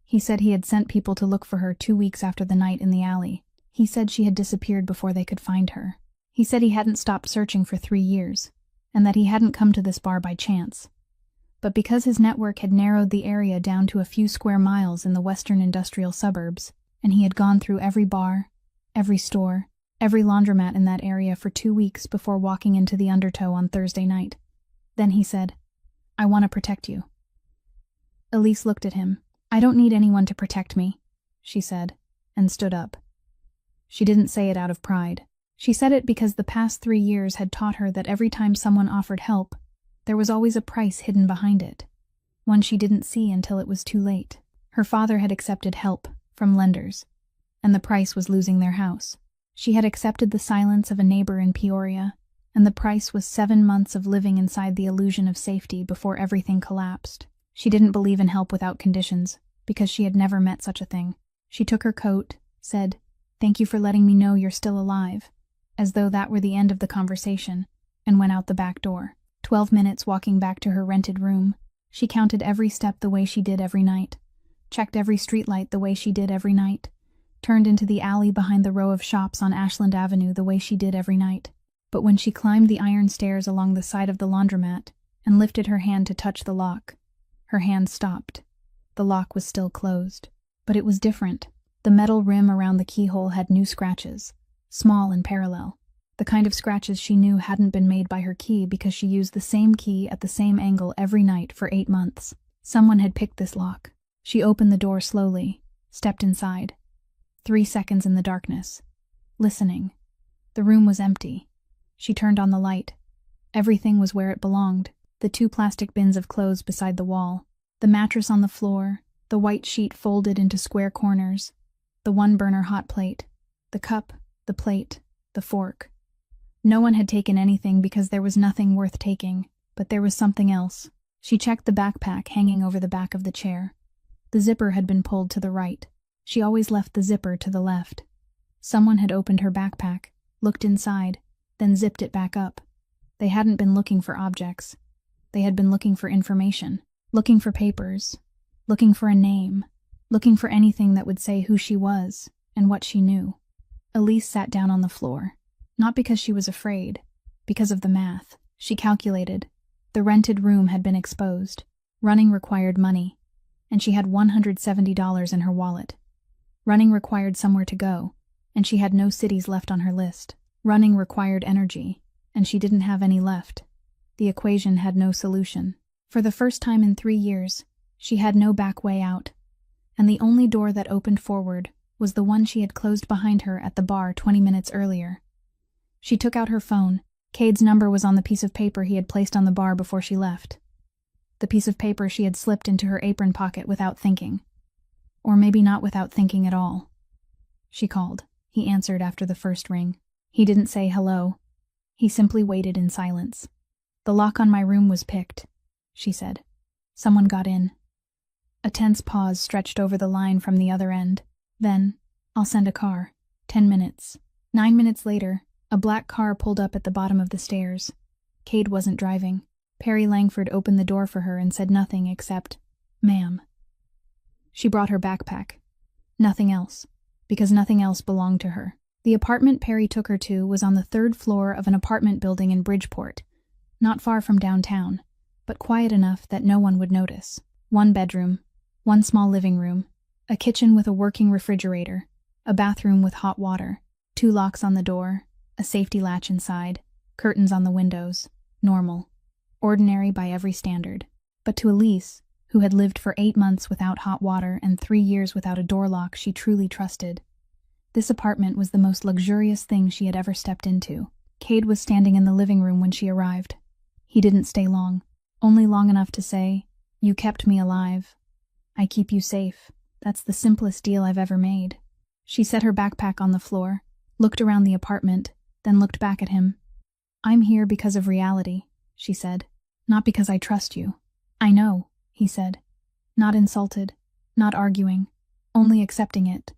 He said he had sent people to look for her 2 weeks after the night in the alley. He said she had disappeared before they could find her. He said he hadn't stopped searching for 3 years, and that he hadn't come to this bar by chance. But because his network had narrowed the area down to a few square miles in the western industrial suburbs, and he had gone through every bar, every store, every laundromat in that area for 2 weeks before walking into the Undertow on Thursday night. Then he said, "I want to protect you." Elise looked at him. "I don't need anyone to protect me," she said, and stood up. She didn't say it out of pride. She said it because the past 3 years had taught her that every time someone offered help, there was always a price hidden behind it, one she didn't see until it was too late. Her father had accepted help from lenders, and the price was losing their house. She had accepted the silence of a neighbor in Peoria, and the price was 7 months of living inside the illusion of safety before everything collapsed. She didn't believe in help without conditions, because she had never met such a thing. She took her coat, said, "Thank you for letting me know you're still alive," as though that were the end of the conversation, and went out the back door. 12 minutes walking back to her rented room. She counted every step the way she did every night, checked every streetlight the way she did every night, turned into the alley behind the row of shops on Ashland Avenue the way she did every night. But when she climbed the iron stairs along the side of the laundromat and lifted her hand to touch the lock, her hand stopped. The lock was still closed. But it was different. The metal rim around the keyhole had new scratches, small and parallel. The kind of scratches she knew hadn't been made by her key because she used the same key at the same angle every night for 8 months. Someone had picked this lock. She opened the door slowly, stepped inside. 3 seconds in the darkness. Listening. The room was empty. She turned on the light. Everything was where it belonged. The 2 plastic bins of clothes beside the wall, the mattress on the floor, the white sheet folded into square corners, the 1-burner hot plate, the cup, the plate, the fork. No one had taken anything because there was nothing worth taking, but there was something else. She checked the backpack hanging over the back of the chair. The zipper had been pulled to the right. She always left the zipper to the left. Someone had opened her backpack, looked inside, then zipped it back up. They hadn't been looking for objects. They had been looking for information, looking for papers, looking for a name, looking for anything that would say who she was and what she knew. Elise sat down on the floor, not because she was afraid, because of the math. She calculated. The rented room had been exposed. Running required money, and she had $170 in her wallet. Running required somewhere to go, and she had no cities left on her list. Running required energy, and she didn't have any left. The equation had no solution. For the first time in 3 years, she had no back way out, and the only door that opened forward was the one she had closed behind her at the bar 20 minutes earlier. She took out her phone. Cade's number was on the piece of paper he had placed on the bar before she left. The piece of paper she had slipped into her apron pocket without thinking. Or maybe not without thinking at all. She called. He answered after the first ring. He didn't say hello. He simply waited in silence. "The lock on my room was picked," she said. "Someone got in." A tense pause stretched over the line from the other end. Then, "I'll send a car. 10 minutes. 9 minutes later, a black car pulled up at the bottom of the stairs. Cade wasn't driving. Perry Langford opened the door for her and said nothing except, "Ma'am." She brought her backpack. Nothing else, because nothing else belonged to her. The apartment Perry took her to was on the 3rd floor of an apartment building in Bridgeport, not far from downtown, but quiet enough that no one would notice. 1 bedroom, 1 small living room, a kitchen with a working refrigerator, a bathroom with hot water, 2 locks on the door, a safety latch inside, curtains on the windows. Normal. Ordinary by every standard. But to Elise, who had lived for 8 months without hot water and 3 years without a door lock she truly trusted, this apartment was the most luxurious thing she had ever stepped into. Cade was standing in the living room when she arrived. He didn't stay long, only long enough to say, "You kept me alive. I keep you safe. That's the simplest deal I've ever made." She set her backpack on the floor, looked around the apartment, then looked back at him. "I'm here because of reality," she said. "Not because I trust you." "I know," he said. Not insulted, not arguing, only accepting it.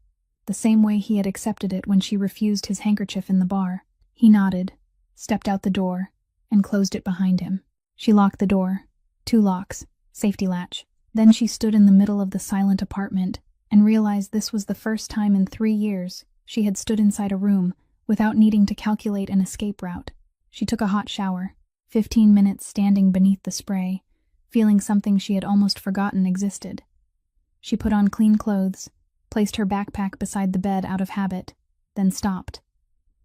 The same way he had accepted it when she refused his handkerchief in the bar. He nodded, stepped out the door, and closed it behind him. She locked the door. 2 locks, safety latch. Then she stood in the middle of the silent apartment and realized this was the first time in 3 years she had stood inside a room without needing to calculate an escape route. She took a hot shower, 15 minutes standing beneath the spray, feeling something she had almost forgotten existed. She put on clean clothes, placed her backpack beside the bed out of habit, then stopped.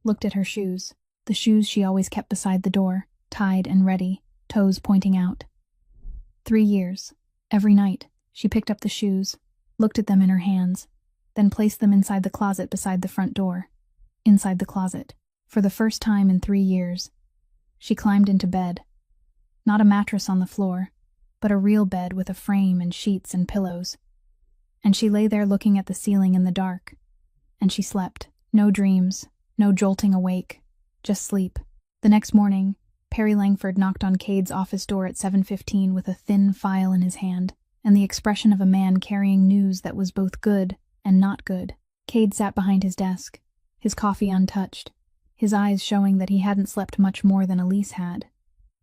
Looked at her shoes, the shoes she always kept beside the door, tied and ready, toes pointing out. 3 years. Every night, she picked up the shoes, looked at them in her hands, then placed them inside the closet beside the front door. Inside the closet. For the first time in 3 years. She climbed into bed. Not a mattress on the floor, but a real bed with a frame and sheets and pillows. And she lay there looking at the ceiling in the dark. And she slept. No dreams, no jolting awake, just sleep. The next morning, Perry Langford knocked on Cade's office door at 7:15 with a thin file in his hand, and the expression of a man carrying news that was both good and not good. Cade sat behind his desk, his coffee untouched, his eyes showing that he hadn't slept much more than Elise had.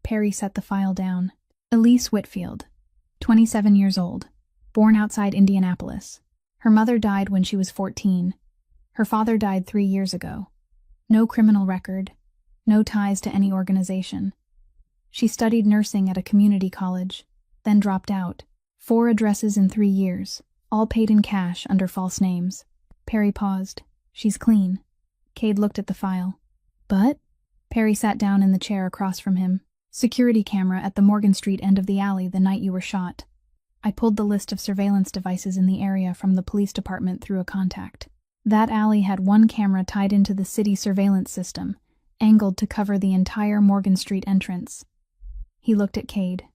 Perry set the file down. Elise Whitfield, 27 years old, born outside Indianapolis. Her mother died when she was 14. Her father died 3 years ago. No criminal record, no ties to any organization. She studied nursing at a community college, then dropped out. 4 addresses in 3 years, all paid in cash under false names. Perry paused. "She's clean." Cade looked at the file. "But?" Perry sat down in the chair across from him. "Security camera at the Morgan Street end of the alley the night you were shot. I pulled the list of surveillance devices in the area from the police department through a contact. That alley had 1 camera tied into the city surveillance system, angled to cover the entire Morgan Street entrance." He looked at Cade.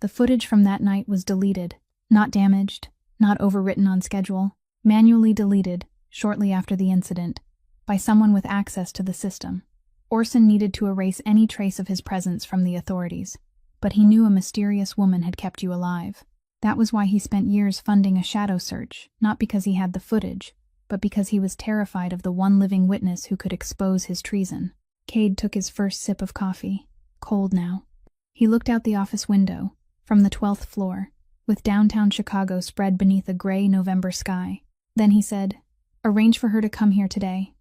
"The footage from that night was deleted, not damaged, not overwritten on schedule, manually deleted, shortly after the incident, by someone with access to the system. Orson needed to erase any trace of his presence from the authorities, but he knew a mysterious woman had kept you alive. That was why he spent years funding a shadow search, not because he had the footage, but because he was terrified of the one living witness who could expose his treason." Cade took his first sip of coffee, cold now. He looked out the office window, from the 12th floor, with downtown Chicago spread beneath a gray November sky. Then he said, "Arrange for her to come here today.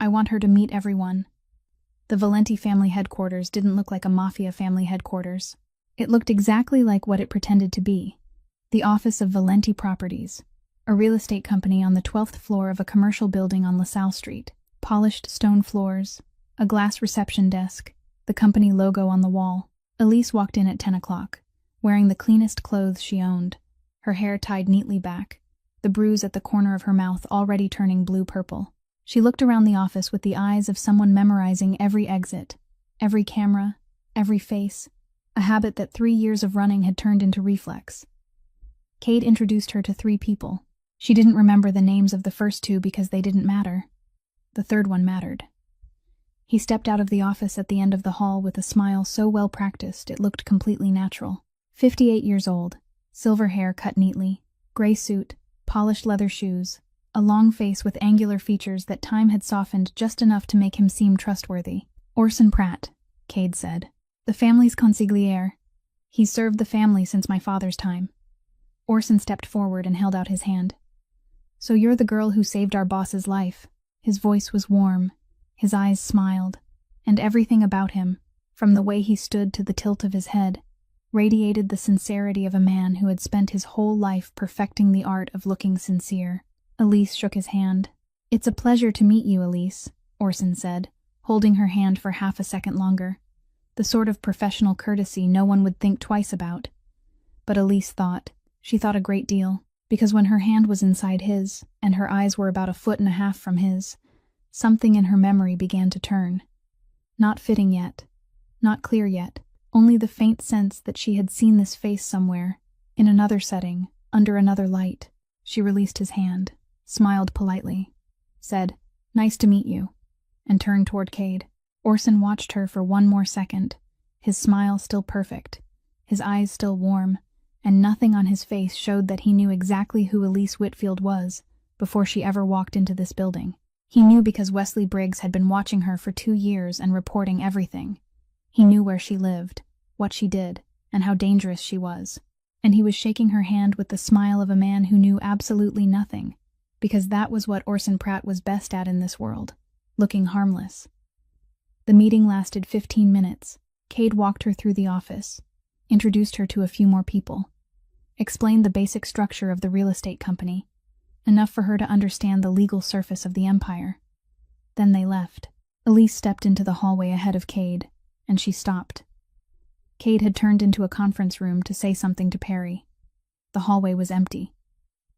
I want her to meet everyone." The Valenti family headquarters didn't look like a Mafia family headquarters. It looked exactly like what it pretended to be. The office of Valenti Properties, a real estate company on the 12th floor of a commercial building on LaSalle Street. Polished stone floors, a glass reception desk, the company logo on the wall. Elise walked in at 10 o'clock, wearing the cleanest clothes she owned, her hair tied neatly back, the bruise at the corner of her mouth already turning blue-purple. She looked around the office with the eyes of someone memorizing every exit, every camera, every face, a habit that 3 years of running had turned into reflex. Cade introduced her to 3 people. She didn't remember the names of the first 2 because they didn't matter. The third one mattered. He stepped out of the office at the end of the hall with a smile so well practiced it looked completely natural. 58 years old, silver hair cut neatly, gray suit, polished leather shoes, a long face with angular features that time had softened just enough to make him seem trustworthy. Orson Pratt, Cade said. The family's consigliere. He's served the family since my father's time. Orson stepped forward and held out his hand. So you're the girl who saved our boss's life. His voice was warm, his eyes smiled, and everything about him, from the way he stood to the tilt of his head, radiated the sincerity of a man who had spent his whole life perfecting the art of looking sincere. Elise shook his hand. It's a pleasure to meet you, Elise, Orson said, holding her hand for half a second longer. The sort of professional courtesy no one would think twice about. But Elise thought. She thought a great deal, because when her hand was inside his, and her eyes were about 1.5 feet from his, something in her memory began to turn. Not fitting yet, not clear yet, only the faint sense that she had seen this face somewhere, in another setting, under another light. She released his hand, smiled politely, said, "Nice to meet you," and turned toward Cade. Orson watched her for 1 more second, his smile still perfect, his eyes still warm, and nothing on his face showed that he knew exactly who Elise Whitfield was before she ever walked into this building. He knew because Wesley Briggs had been watching her for 2 years and reporting everything. He knew where she lived, what she did, and how dangerous she was. And he was shaking her hand with the smile of a man who knew absolutely nothing, because that was what Orson Pratt was best at in this world, looking harmless. The meeting lasted 15 minutes. Cade walked her through the office, introduced her to a few more people, explained the basic structure of the real estate company, enough for her to understand the legal surface of the empire. Then they left. Elise stepped into the hallway ahead of Cade, and she stopped. Cade had turned into a conference room to say something to Perry. The hallway was empty.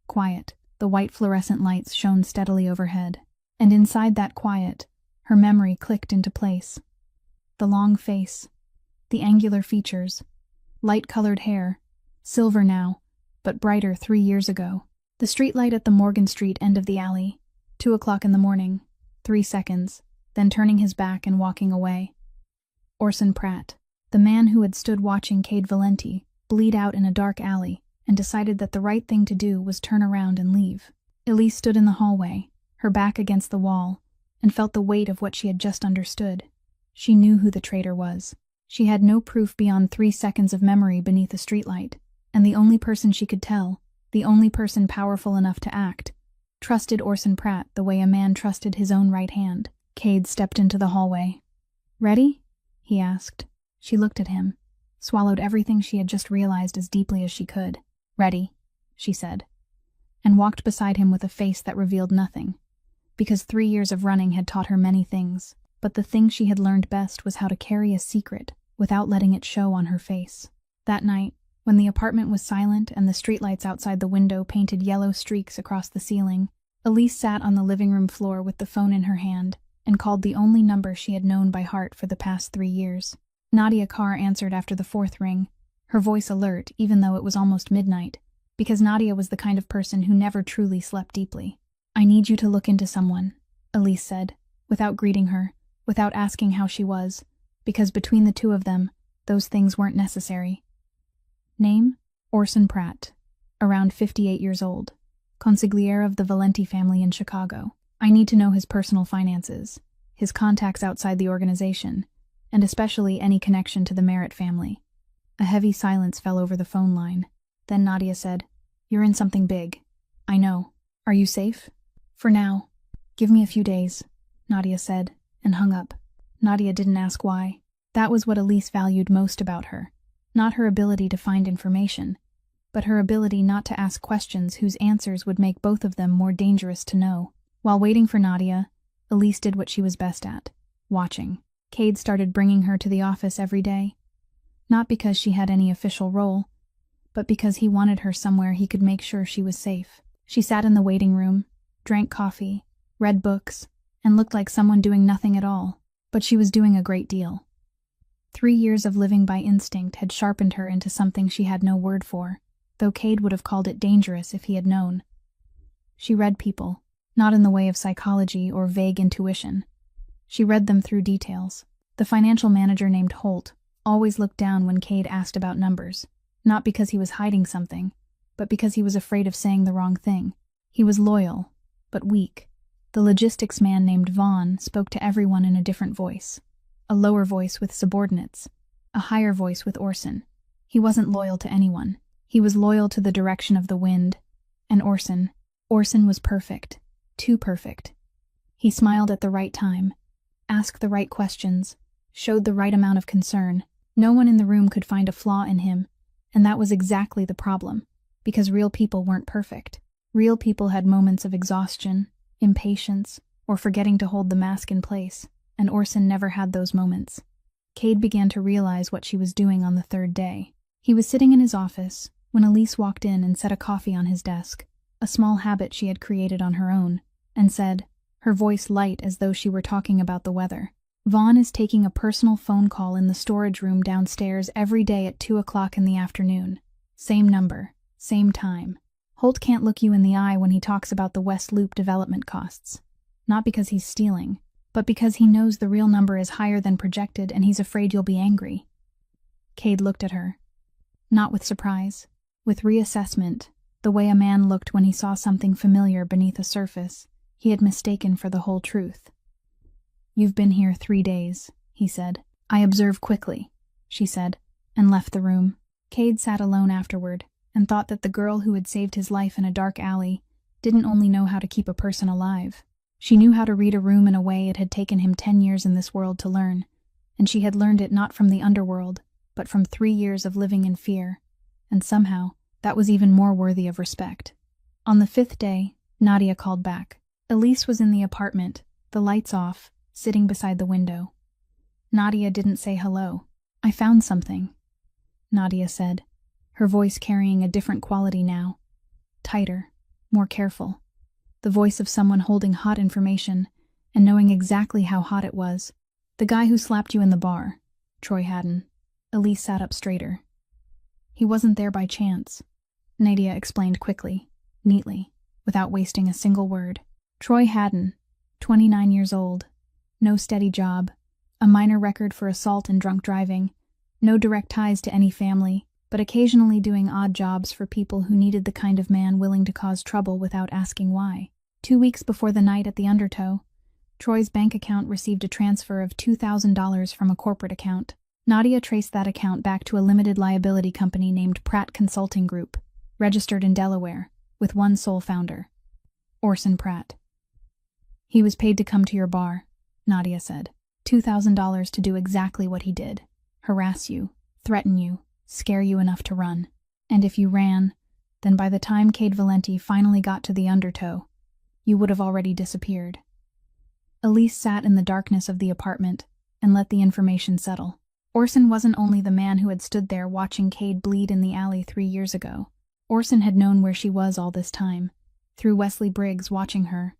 Quiet. The white fluorescent lights shone steadily overhead, and inside that quiet, her memory clicked into place. The long face, the angular features, light-colored hair, silver now, but brighter 3 years ago. The streetlight at the Morgan Street end of the alley, 2 o'clock in the morning, 3 seconds, then turning his back and walking away. Orson Pratt, the man who had stood watching Cade Valenti bleed out in a dark alley and decided that the right thing to do was turn around and leave. Elise stood in the hallway, her back against the wall, and felt the weight of what she had just understood. She knew who the traitor was. She had no proof beyond 3 seconds of memory beneath a streetlight, and the only person she could tell, the only person powerful enough to act, trusted Orson Pratt the way a man trusted his own right hand. Cade stepped into the hallway. "Ready?" he asked. She looked at him, swallowed everything she had just realized as deeply as she could. "Ready," she said, and walked beside him with a face that revealed nothing, because 3 years of running had taught her many things, but the thing she had learned best was how to carry a secret without letting it show on her face. That night, when the apartment was silent and the streetlights outside the window painted yellow streaks across the ceiling, Elise sat on the living room floor with the phone in her hand and called the only number she had known by heart for the past 3 years. Nadia Carr answered after the 4th ring, her voice alert even though it was almost midnight, because Nadia was the kind of person who never truly slept deeply. "I need you to look into someone," Elise said, without greeting her, without asking how she was, because between the two of them, those things weren't necessary. Name? Orson Pratt, around 58 years old, consigliere of the Valenti family in Chicago. I need to know his personal finances, his contacts outside the organization, and especially any connection to the Merritt family. A heavy silence fell over the phone line. Then Nadia said, "You're in something big. I know. Are you safe?" "For now. Give me a few days," Nadia said, and hung up. Nadia didn't ask why. That was what Elise valued most about her. Not her ability to find information, but her ability not to ask questions whose answers would make both of them more dangerous to know. While waiting for Nadia, Elise did what she was best at, watching. Cade started bringing her to the office every day. Not because she had any official role, but because he wanted her somewhere he could make sure she was safe. She sat in the waiting room, drank coffee, read books, and looked like someone doing nothing at all, but she was doing a great deal. 3 years of living by instinct had sharpened her into something she had no word for, though Cade would have called it dangerous if he had known. She read people, not in the way of psychology or vague intuition. She read them through details. The financial manager named Holt always looked down when Cade asked about numbers, not because he was hiding something, but because he was afraid of saying the wrong thing. He was loyal, but weak. The logistics man named Vaughn spoke to everyone in a different voice. A lower voice with subordinates, a higher voice with Orson. He wasn't loyal to anyone. He was loyal to the direction of the wind. And Orson was perfect. Too perfect. He smiled at the right time, asked the right questions, showed the right amount of concern. No one in the room could find a flaw in him, and that was exactly the problem, because real people weren't perfect. Real people had moments of exhaustion, impatience, or forgetting to hold the mask in place, and Orson never had those moments. Cade began to realize what she was doing on the third day. He was sitting in his office when Elise walked in and set a coffee on his desk, a small habit she had created on her own, and said, her voice light as though she were talking about the weather, "Vaughn is taking a personal phone call in the storage room downstairs every day at 2 o'clock in the afternoon. Same number, same time. Holt can't look you in the eye when he talks about the West Loop development costs. Not because he's stealing, but because he knows the real number is higher than projected and he's afraid you'll be angry." Cade looked at her. Not with surprise, with reassessment, the way a man looked when he saw something familiar beneath a surface he had mistaken for the whole truth. "You've been here 3 days, he said. "I observe quickly," she said, and left the room. Cade sat alone afterward, and thought that the girl who had saved his life in a dark alley didn't only know how to keep a person alive. She knew how to read a room in a way it had taken him 10 years in this world to learn, and she had learned it not from the underworld, but from 3 years of living in fear, and somehow that was even more worthy of respect. On the 5th day, Nadia called back. Elise was in the apartment, the lights off, sitting beside the window. Nadia didn't say hello. "I found something," Nadia said, her voice carrying a different quality now. Tighter, more careful. The voice of someone holding hot information and knowing exactly how hot it was. "The guy who slapped you in the bar, Troy Haddon." Elise sat up straighter. "He wasn't there by chance," Nadia explained quickly, neatly, without wasting a single word. "Troy Haddon, 29 years old, no steady job, a minor record for assault and drunk driving, no direct ties to any family, but occasionally doing odd jobs for people who needed the kind of man willing to cause trouble without asking why. 2 weeks before the night at the Undertow, Troy's bank account received a transfer of $2,000 from a corporate account. Nadia traced that account back to a limited liability company named Pratt Consulting Group, registered in Delaware, with one sole founder, Orson Pratt. "He was paid to come to your bar," Nadia said. $2,000 to do exactly what he did. Harass you, threaten you, scare you enough to run. And if you ran, then by the time Cade Valenti finally got to the Undertow, you would have already disappeared. Elise sat in the darkness of the apartment and let the information settle. Orson wasn't only the man who had stood there watching Cade bleed in the alley 3 years ago. Orson had known where she was all this time, through Wesley Briggs watching her.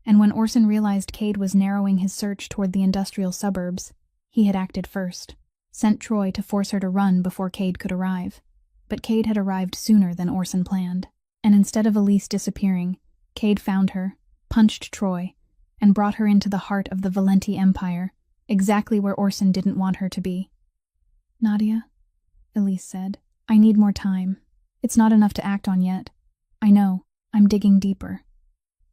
And when Orson realized Cade was narrowing his search toward the industrial suburbs, he had acted first. Sent Troy to force her to run before Cade could arrive. But Cade had arrived sooner than Orson planned. And instead of Elise disappearing, Cade found her, punched Troy, and brought her into the heart of the Valenti Empire, exactly where Orson didn't want her to be. "Nadia," Elise said, "I need more time. It's not enough to act on yet. I know, I'm digging deeper.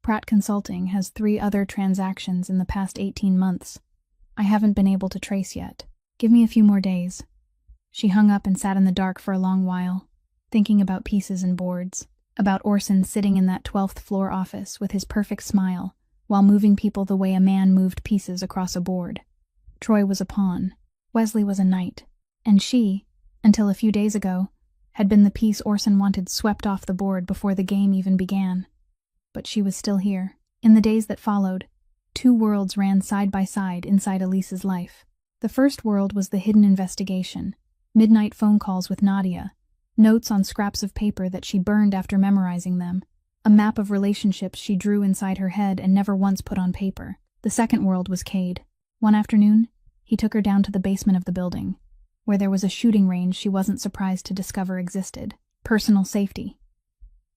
Pratt Consulting has 3 other transactions in the past 18 months. I haven't been able to trace yet. Give me a few more days." She hung up and sat in the dark for a long while, thinking about pieces and boards, about Orson sitting in that 12th floor office with his perfect smile, while moving people the way a man moved pieces across a board. Troy was a pawn. Wesley was a knight. And she, until a few days ago, had been the piece Orson wanted swept off the board before the game even began. But she was still here. In the days that followed, 2 worlds ran side by side inside Elise's life. The first world was the hidden investigation, midnight phone calls with Nadia, notes on scraps of paper that she burned after memorizing them, A map of relationships she drew inside her head and never once put on paper. The second world was Cade. One afternoon, he took her down to the basement of the building, where there was a shooting range she wasn't surprised to discover existed. Personal safety,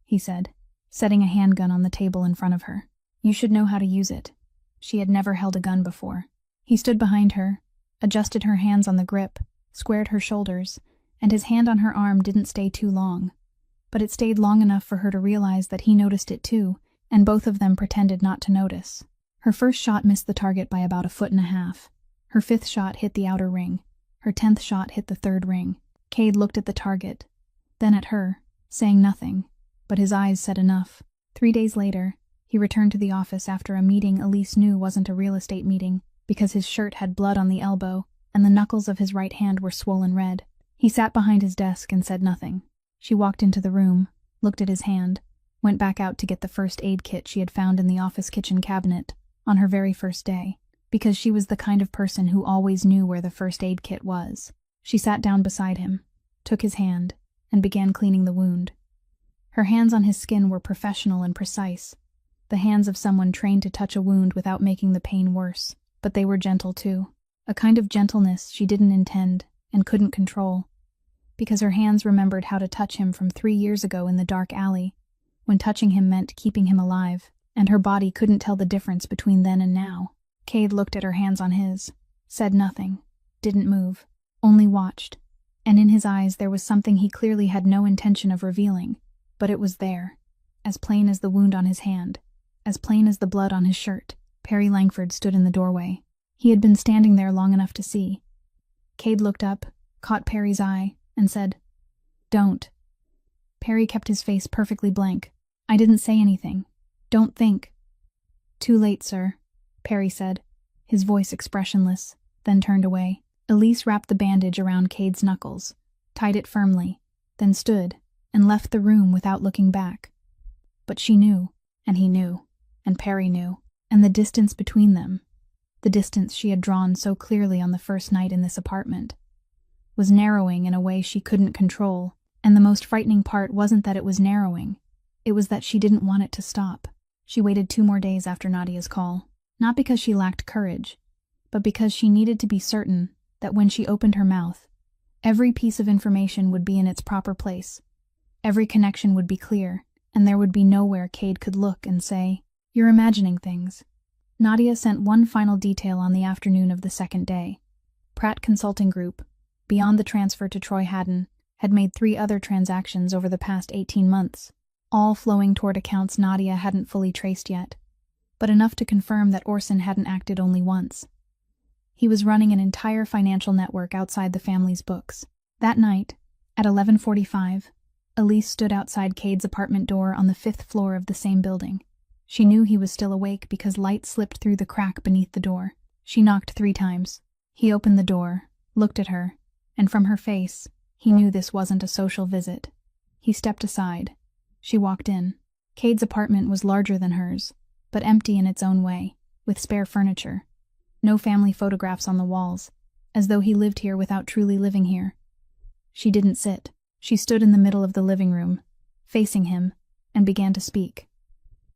he said, setting a handgun on the table in front of her. You should know how to use it. She had never held a gun before. He stood behind her, adjusted her hands on the grip, squared her shoulders, and his hand on her arm didn't stay too long. But it stayed long enough for her to realize that he noticed it too, and both of them pretended not to notice. Her first shot missed the target by about 1.5 feet. Her 5th shot hit the outer ring. Her 10th shot hit the 3rd ring. Cade looked at the target, then at her, saying nothing, but his eyes said enough. 3 days later, he returned to the office after a meeting Elise knew wasn't a real estate meeting, because his shirt had blood on the elbow and the knuckles of his right hand were swollen red. He sat behind his desk and said nothing. She walked into the room, looked at his hand, went back out to get the first aid kit she had found in the office kitchen cabinet on her very first day, because she was the kind of person who always knew where the first aid kit was. She sat down beside him, took his hand, and began cleaning the wound. Her hands on his skin were professional and precise, the hands of someone trained to touch a wound without making the pain worse, but they were gentle too, a kind of gentleness she didn't intend and couldn't control, because her hands remembered how to touch him from 3 years ago in the dark alley, when touching him meant keeping him alive, and her body couldn't tell the difference between then and now. Cade looked at her hands on his, said nothing, didn't move, only watched, and in his eyes there was something he clearly had no intention of revealing, but it was there, as plain as the wound on his hand, as plain as the blood on his shirt. Perry Langford stood in the doorway. He had been standing there long enough to see. Cade looked up, caught Perry's eye, and said, "Don't." Perry kept his face perfectly blank. "I didn't say anything. Don't think." "Too late, sir," Perry said, his voice expressionless, then turned away. Elise wrapped the bandage around Cade's knuckles, tied it firmly, then stood and left the room without looking back. But she knew, and he knew, and Perry knew, and the distance between them, the distance she had drawn so clearly on the first night in this apartment, was narrowing in a way she couldn't control, and the most frightening part wasn't that it was narrowing, it was that she didn't want it to stop. She waited 2 more days after Nadia's call, not because she lacked courage, but because she needed to be certain that when she opened her mouth, every piece of information would be in its proper place, every connection would be clear, and there would be nowhere Cade could look and say, "You're imagining things." Nadia sent one final detail on the afternoon of the 2nd day. Pratt Consulting Group, beyond the transfer to Troy Haddon, had made 3 other transactions over the past 18 months, all flowing toward accounts Nadia hadn't fully traced yet, but enough to confirm that Orson hadn't acted only once. He was running an entire financial network outside the family's books. That night, at 11:45, Elise stood outside Cade's apartment door on the 5th floor of the same building. She knew he was still awake because light slipped through the crack beneath the door. She knocked 3 times. He opened the door, looked at her, and from her face, he knew this wasn't a social visit. He stepped aside. She walked in. Cade's apartment was larger than hers, but empty in its own way, with spare furniture. No family photographs on the walls, as though he lived here without truly living here. She didn't sit. She stood in the middle of the living room, facing him, and began to speak.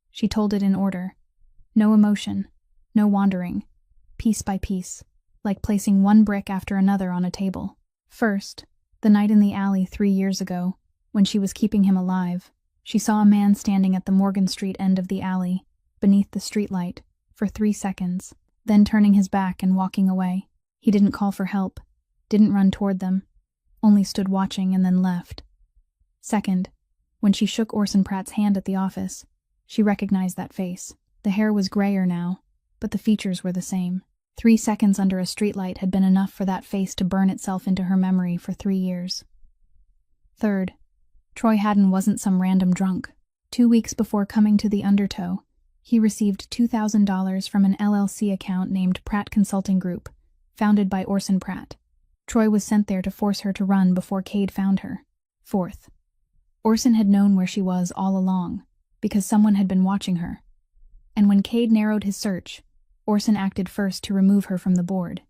She told it in order. No emotion, no wandering, piece by piece, like placing one brick after another on a table. First, the night in the alley 3 years ago, when she was keeping him alive, she saw a man standing at the Morgan Street end of the alley, beneath the streetlight, for 3 seconds, then turning his back and walking away. He didn't call for help, didn't run toward them, only stood watching and then left. Second, when she shook Orson Pratt's hand at the office, she recognized that face. The hair was grayer now, but the features were the same. 3 seconds under a streetlight had been enough for that face to burn itself into her memory for 3 years. Third, Troy Haddon wasn't some random drunk. 2 weeks before coming to the Undertow, he received $2,000 from an LLC account named Pratt Consulting Group, founded by Orson Pratt. Troy was sent there to force her to run before Cade found her. Fourth, Orson had known where she was all along, because someone had been watching her. And when Cade narrowed his search, Orson acted first to remove her from the board.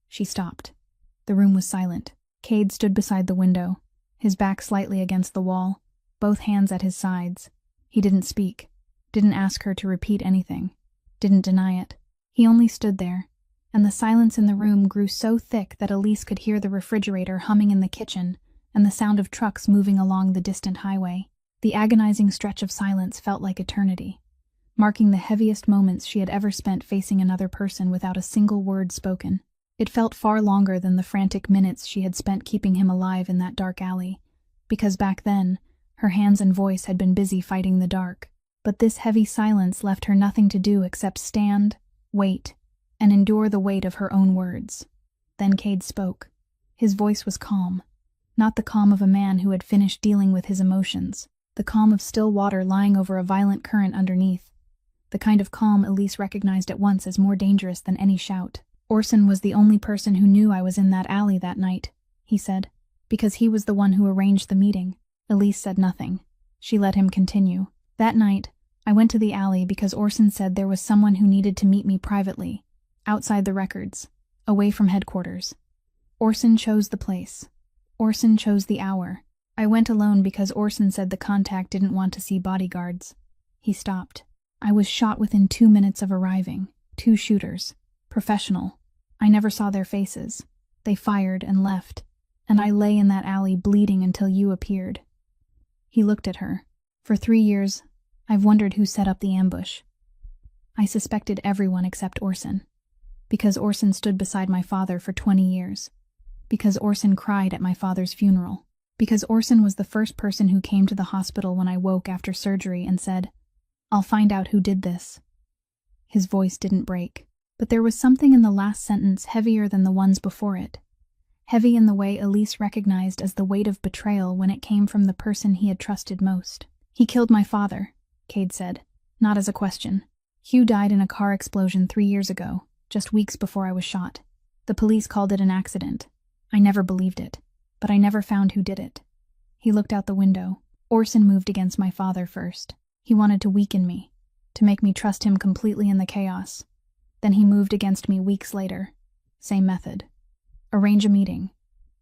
She stopped. The room was silent. Cade stood beside the window, his back slightly against the wall, both hands at his sides, He didn't speak, didn't ask her to repeat anything, didn't deny it. He only stood there, and the silence in the room grew so thick that Elise could hear the refrigerator humming in the kitchen and the sound of trucks moving along the distant highway. The agonizing stretch of silence felt like eternity, marking the heaviest moments she had ever spent facing another person without a single word spoken. It felt far longer than the frantic minutes she had spent keeping him alive in that dark alley, because back then, her hands and voice had been busy fighting the dark. But this heavy silence left her nothing to do except stand, wait, and endure the weight of her own words. Then Cade spoke. His voice was calm, not the calm of a man who had finished dealing with his emotions, the calm of still water lying over a violent current underneath, the kind of calm Elise recognized at once as more dangerous than any shout. "Orson was the only person who knew I was in that alley that night," he said, "because he was the one who arranged the meeting." Elise said nothing. She let him continue. "That night, I went to the alley because Orson said there was someone who needed to meet me privately, outside the records, away from headquarters. Orson chose the place. Orson chose the hour. I went alone because Orson said the contact didn't want to see bodyguards." He stopped. "I was shot within 2 minutes of arriving. 2 shooters. Professional. I never saw their faces. They fired and left. And I lay in that alley bleeding until you appeared." He looked at her. "For 3 years, I've wondered who set up the ambush. I suspected everyone except Orson. Because Orson stood beside my father for 20 years. Because Orson cried at my father's funeral. Because Orson was the first person who came to the hospital when I woke after surgery and said, 'I'll find out who did this.'" His voice didn't break. But there was something in the last sentence heavier than the ones before it. Heavy in the way Elise recognized as the weight of betrayal when it came from the person he had trusted most. "He killed my father," Cade said, not as a question. "Hugh died in a car explosion 3 years ago, just weeks before I was shot. The police called it an accident. I never believed it, but I never found who did it." He looked out the window. "Orson moved against my father first. He wanted to weaken me, to make me trust him completely in the chaos. Then he moved against me weeks later. Same method. Arrange a meeting,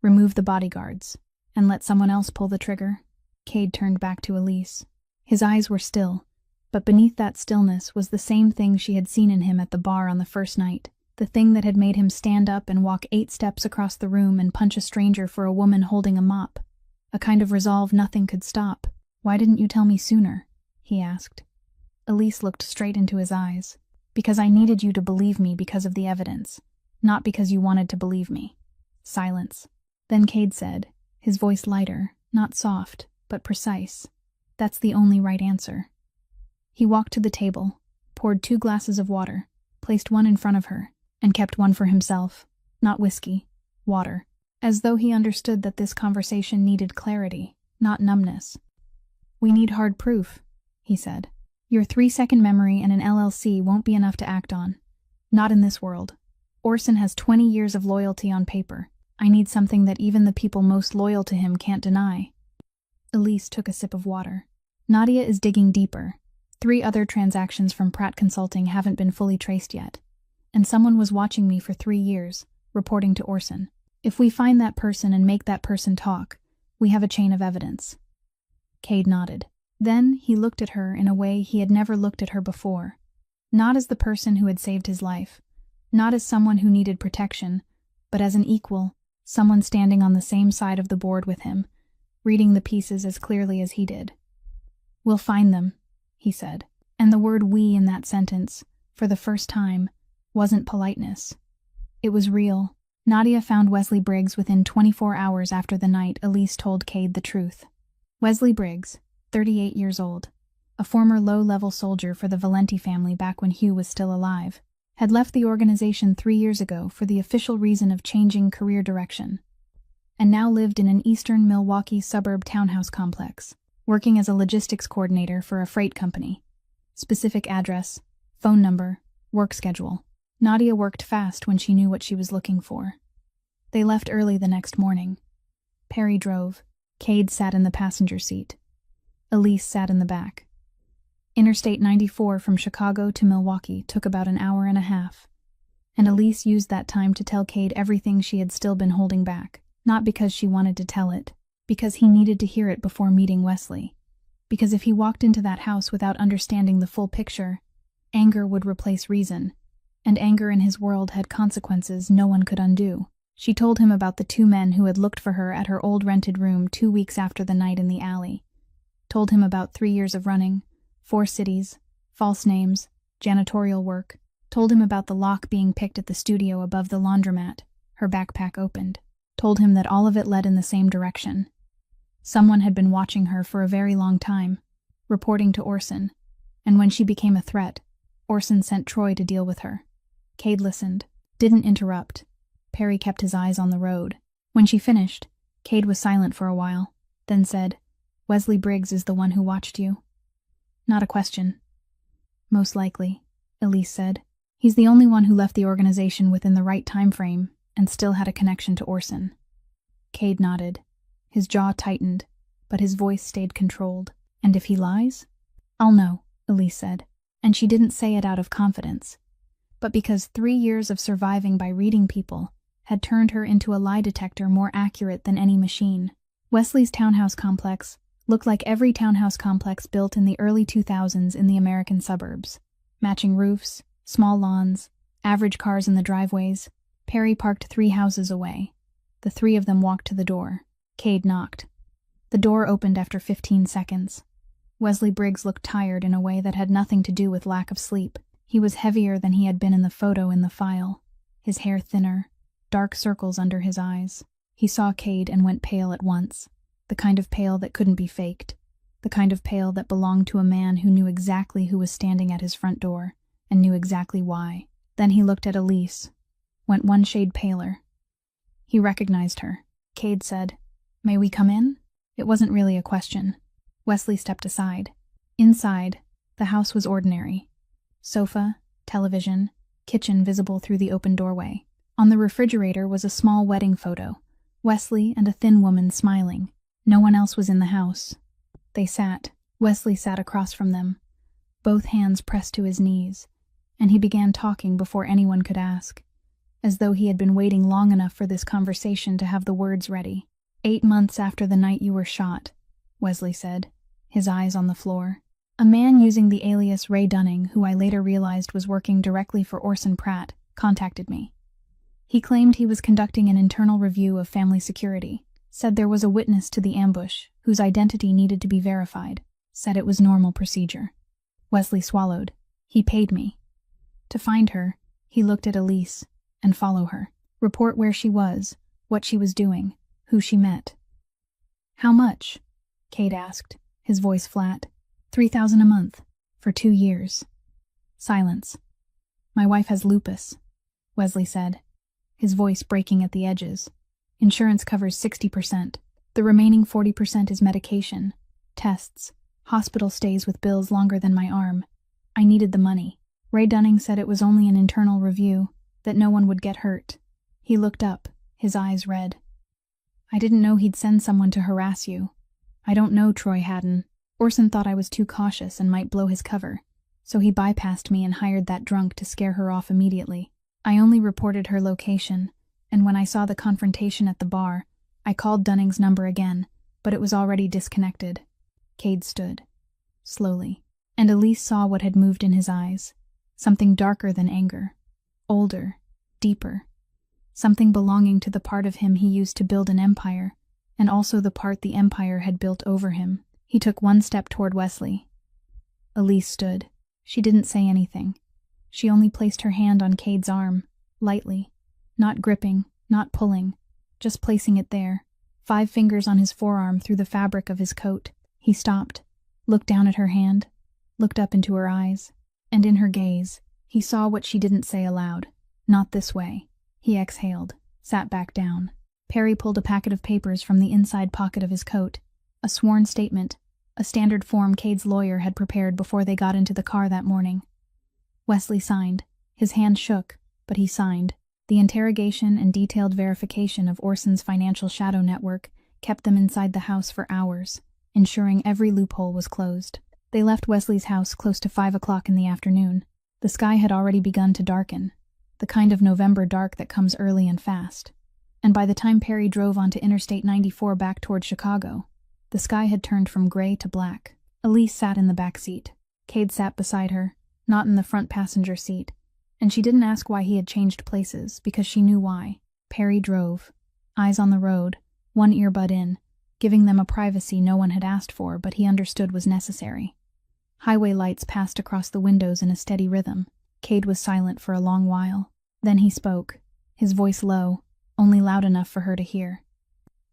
remove the bodyguards, and let someone else pull the trigger." Cade turned back to Elise. His eyes were still, but beneath that stillness was the same thing she had seen in him at the bar on the first night, the thing that had made him stand up and walk 8 steps across the room and punch a stranger for a woman holding a mop, a kind of resolve nothing could stop. "Why didn't you tell me sooner?" he asked. Elise looked straight into his eyes. "Because I needed you to believe me because of the evidence, not because you wanted to believe me." Silence. Then Cade said, his voice lighter, not soft, but precise, "That's the only right answer." He walked to the table, poured 2 glasses of water, placed one in front of her, and kept one for himself. Not whiskey, water. As though he understood that this conversation needed clarity, not numbness. "We need hard proof," he said. "Your 3-second memory and an LLC won't be enough to act on. Not in this world. Orson has 20 years of loyalty on paper. I need something that even the people most loyal to him can't deny." Elise took a sip of water. "Nadia is digging deeper. 3 other transactions from Pratt Consulting haven't been fully traced yet. And someone was watching me for 3 years, reporting to Orson. If we find that person and make that person talk, we have a chain of evidence." Cade nodded. Then he looked at her in a way he had never looked at her before. Not as the person who had saved his life, not as someone who needed protection, but as an equal, someone standing on the same side of the board with him, reading the pieces as clearly as he did. "We'll find them," he said. And the word "we" in that sentence, for the first time, wasn't politeness. It was real. Nadia found Wesley Briggs within 24 hours after the night Elise told Cade the truth. Wesley Briggs, 38 years old, a former low-level soldier for the Valenti family back when Hugh was still alive, had left the organization 3 years ago for the official reason of changing career direction, and now lived in an eastern Milwaukee suburb townhouse complex, working as a logistics coordinator for a freight company. Specific address, phone number, work schedule. Nadia worked fast when she knew what she was looking for. They left early the next morning. Perry drove. Cade sat in the passenger seat. Elise sat in the back. Interstate 94 from Chicago to Milwaukee took about an hour and a half, and Elise used that time to tell Cade everything she had still been holding back, not because she wanted to tell it, because he needed to hear it before meeting Wesley, because if he walked into that house without understanding the full picture, anger would replace reason, and anger in his world had consequences no one could undo. She told him about the 2 men who had looked for her at her old rented room 2 weeks after the night in the alley. Told him about 3 years of running, 4 cities, false names, janitorial work. Told him about the lock being picked at the studio above the laundromat, her backpack opened. Told him that all of it led in the same direction. Someone had been watching her for a very long time, reporting to Orson, and when she became a threat, Orson sent Troy to deal with her. Cade listened, didn't interrupt. Perry kept his eyes on the road. When she finished, Cade was silent for a while, then said, "Wesley Briggs is the one who watched you?" "Not a question." "Most likely," Elise said. "He's the only one who left the organization within the right time frame and still had a connection to Orson." Cade nodded. His jaw tightened, but his voice stayed controlled. "And if he lies?" "I'll know," Elise said, and she didn't say it out of confidence, but because 3 years of surviving by reading people had turned her into a lie detector more accurate than any machine. Wesley's townhouse complex looked like every townhouse complex built in the early 2000s in the American suburbs. Matching roofs, small lawns, average cars in the driveways. Perry parked 3 houses away. The 3 of them walked to the door. Cade knocked. The door opened after 15 seconds. Wesley Briggs looked tired in a way that had nothing to do with lack of sleep. He was heavier than he had been in the photo in the file, his hair thinner, dark circles under his eyes. He saw Cade and went pale at once, the kind of pale that couldn't be faked, the kind of pale that belonged to a man who knew exactly who was standing at his front door, and knew exactly why. Then he looked at Elise, went 1 shade paler. He recognized her. Cade said, "May we come in?" It wasn't really a question. Wesley stepped aside. Inside, the house was ordinary. Sofa, television, kitchen visible through the open doorway. On the refrigerator was a small wedding photo, Wesley and a thin woman smiling. No one else was in the house. They sat. Wesley sat across from them, both hands pressed to his knees, and he began talking before anyone could ask, as though he had been waiting long enough for this conversation to have the words ready. 8 months after the night you were shot," Wesley said, his eyes on the floor. "A man using the alias Ray Dunning, who I later realized was working directly for Orson Pratt, contacted me. He claimed he was conducting an internal review of family security, said there was a witness to the ambush whose identity needed to be verified, said it was normal procedure." Wesley swallowed. "He paid me. To find her, he looked at Elise, and follow her. Report where she was, what she was doing, who she met." "How much?" Cade asked, his voice flat. $3,000 a month, for 2 years. Silence. "My wife has lupus," Wesley said, his voice breaking at the edges. "Insurance covers 60%. The remaining 40% is medication, tests, hospital stays with bills longer than my arm. I needed the money. Ray Dunning said it was only an internal review, that no one would get hurt." He looked up, his eyes red. "I didn't know he'd send someone to harass you. I don't know Troy Haddon. Orson thought I was too cautious and might blow his cover, so he bypassed me and hired that drunk to scare her off immediately. I only reported her location, and when I saw the confrontation at the bar, I called Dunning's number again, but it was already disconnected." Cade stood, slowly, and Elise saw what had moved in his eyes, something darker than anger, older, deeper, something belonging to the part of him he used to build an empire, and also the part the empire had built over him. He took 1 step toward Wesley. Elise stood. She didn't say anything. She only placed her hand on Cade's arm, lightly, not gripping, not pulling, just placing it there, 5 fingers on his forearm through the fabric of his coat. He stopped, looked down at her hand, looked up into her eyes, and in her gaze, he saw what she didn't say aloud. "Not this way." He exhaled, sat back down. Perry pulled a packet of papers from the inside pocket of his coat, a sworn statement, a standard form Cade's lawyer had prepared before they got into the car that morning. Wesley signed. His hand shook, but he signed. The interrogation and detailed verification of Orson's financial shadow network kept them inside the house for hours, ensuring every loophole was closed. They left Wesley's house close to 5 o'clock in the afternoon. The sky had already begun to darken, the kind of November dark that comes early and fast. And by the time Perry drove onto Interstate 94 back toward Chicago, the sky had turned from gray to black. Elise sat in the back seat. Cade sat beside her, not in the front passenger seat, and she didn't ask why he had changed places, because she knew why. Perry drove, eyes on the road, one earbud in, giving them a privacy no one had asked for but he understood was necessary. Highway lights passed across the windows in a steady rhythm. Cade was silent for a long while. Then he spoke, his voice low, only loud enough for her to hear.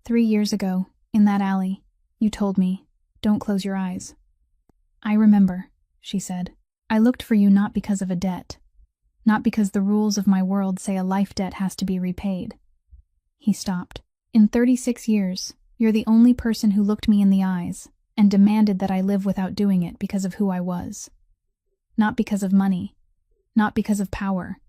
3 years ago, in that alley, you told me, "Don't close your eyes." "I remember," she said. "I looked for you not because of a debt. Not because the rules of my world say a life debt has to be repaid." He stopped. "In 36 years, you're the only person who looked me in the eyes and demanded that I live without doing it because of who I was. Not because of money. Not because of power.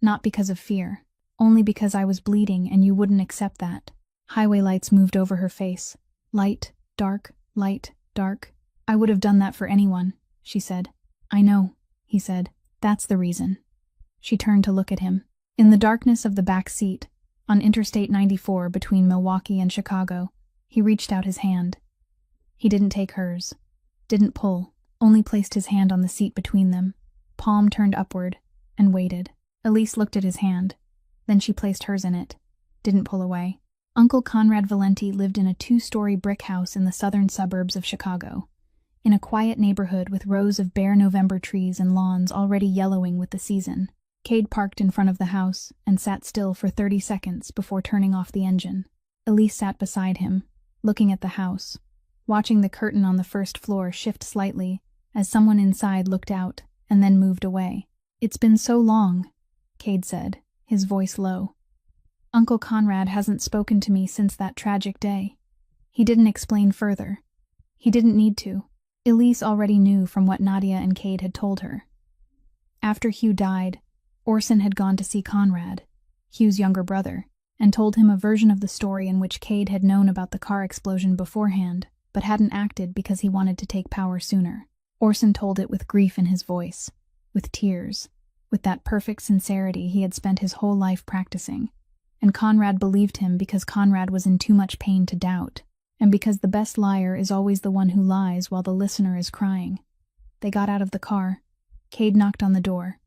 Not because of fear. Only because I was bleeding and you wouldn't accept that." Highway lights moved over her face. Light, dark, light, dark. "I would have done that for anyone," she said. "I know," he said. "That's the reason." She turned to look at him. In the darkness of the back seat, on Interstate 94 between Milwaukee and Chicago, he reached out his hand. He didn't take hers. Didn't pull, only placed his hand on the seat between them, palm turned upward, and waited. Elise looked at his hand. Then she placed hers in it. Didn't pull away. Uncle Conrad Valenti lived in a 2-story brick house in the southern suburbs of Chicago, in a quiet neighborhood with rows of bare November trees and lawns already yellowing with the season. Cade parked in front of the house and sat still for 30 seconds before turning off the engine. Elise sat beside him, looking at the house, watching the curtain on the first floor shift slightly as someone inside looked out and then moved away. "It's been so long," Cade said, his voice low. "Uncle Conrad hasn't spoken to me since that tragic day." He didn't explain further. He didn't need to. Elise already knew from what Nadia and Cade had told her. After Hugh died, Orson had gone to see Conrad, Hugh's younger brother, and told him a version of the story in which Cade had known about the car explosion beforehand, but hadn't acted because he wanted to take power sooner. Orson told it with grief in his voice, with tears, with that perfect sincerity he had spent his whole life practicing. And Conrad believed him because Conrad was in too much pain to doubt, and because the best liar is always the one who lies while the listener is crying. They got out of the car. Cade knocked on the door.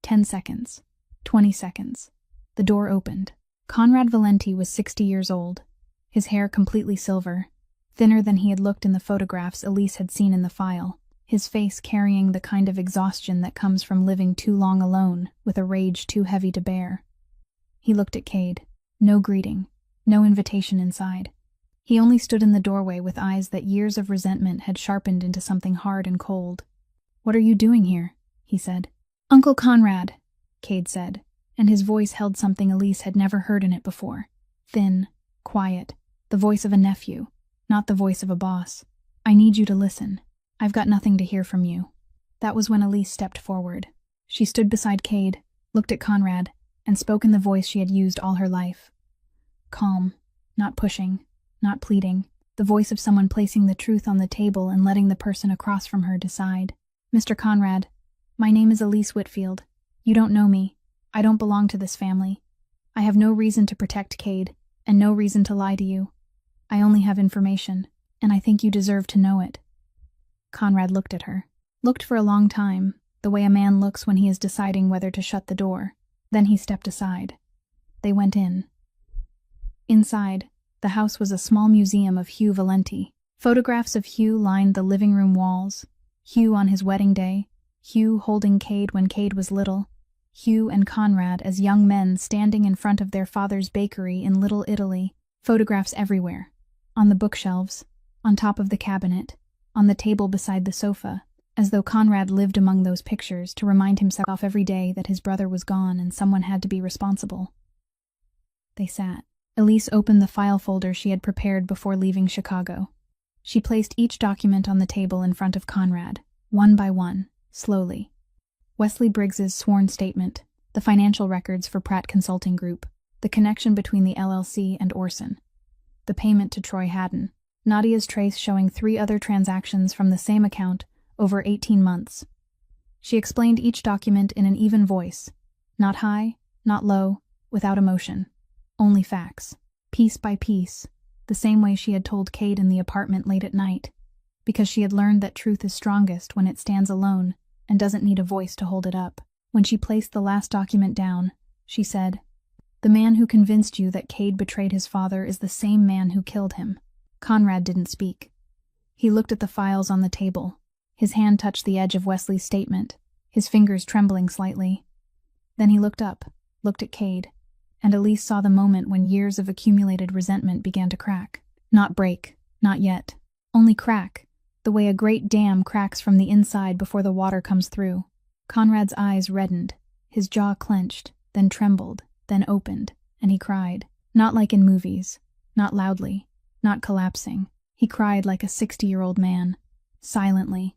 10 seconds. 20 seconds. The door opened. Conrad Valenti was 60 years old, his hair completely silver, thinner than he had looked in the photographs Elise had seen in the file, his face carrying the kind of exhaustion that comes from living too long alone with a rage too heavy to bear. He looked at Cade. No greeting, no invitation inside. He only stood in the doorway with eyes that years of resentment had sharpened into something hard and cold. "What are you doing here?" he said. "Uncle Conrad," Cade said, and his voice held something Elise had never heard in it before. Thin, quiet, the voice of a nephew, not the voice of a boss. "I need you to listen. I've got nothing to hear from you." That was when Elise stepped forward. She stood beside Cade, looked at Conrad, and spoke in the voice she had used all her life. Calm, not pushing, not pleading, the voice of someone placing the truth on the table and letting the person across from her decide. "Mr. Conrad, my name is Elise Whitfield. You don't know me. I don't belong to this family. I have no reason to protect Cade, and no reason to lie to you. I only have information, and I think you deserve to know it." Conrad looked at her. Looked for a long time, the way a man looks when he is deciding whether to shut the door. Then he stepped aside. They went in. Inside, the house was a small museum of Hugh Valenti. Photographs of Hugh lined the living room walls. Hugh on his wedding day, Hugh holding Cade when Cade was little, Hugh and Conrad as young men standing in front of their father's bakery in Little Italy. Photographs everywhere. On the bookshelves, on top of the cabinet, on the table beside the sofa, as though Conrad lived among those pictures to remind himself every day that his brother was gone and someone had to be responsible. They sat. Elise opened the file folder she had prepared before leaving Chicago. She placed each document on the table in front of Conrad, one by one, slowly. Wesley Briggs's sworn statement, the financial records for Pratt Consulting Group, the connection between the LLC and Orson, the payment to Troy Haddon, Nadia's trace showing 3 other transactions from the same account over 18 months. She explained each document in an even voice, not high, not low, without emotion, only facts, piece by piece, the same way she had told Cade in the apartment late at night. because she had learned that truth is strongest when it stands alone and doesn't need a voice to hold it up. When she placed the last document down, she said, "The man who convinced you that Cade betrayed his father is the same man who killed him." Conrad didn't speak. He looked at the files on the table. His hand touched the edge of Wesley's statement, his fingers trembling slightly. Then he looked up, looked at Cade, and Elise saw the moment when years of accumulated resentment began to crack. Not break, not yet. Only crack, the way a great dam cracks from the inside before the water comes through. Conrad's eyes reddened, his jaw clenched, then trembled, then opened, and he cried. Not like in movies, not loudly, not collapsing. He cried like a 60-year-old man, silently,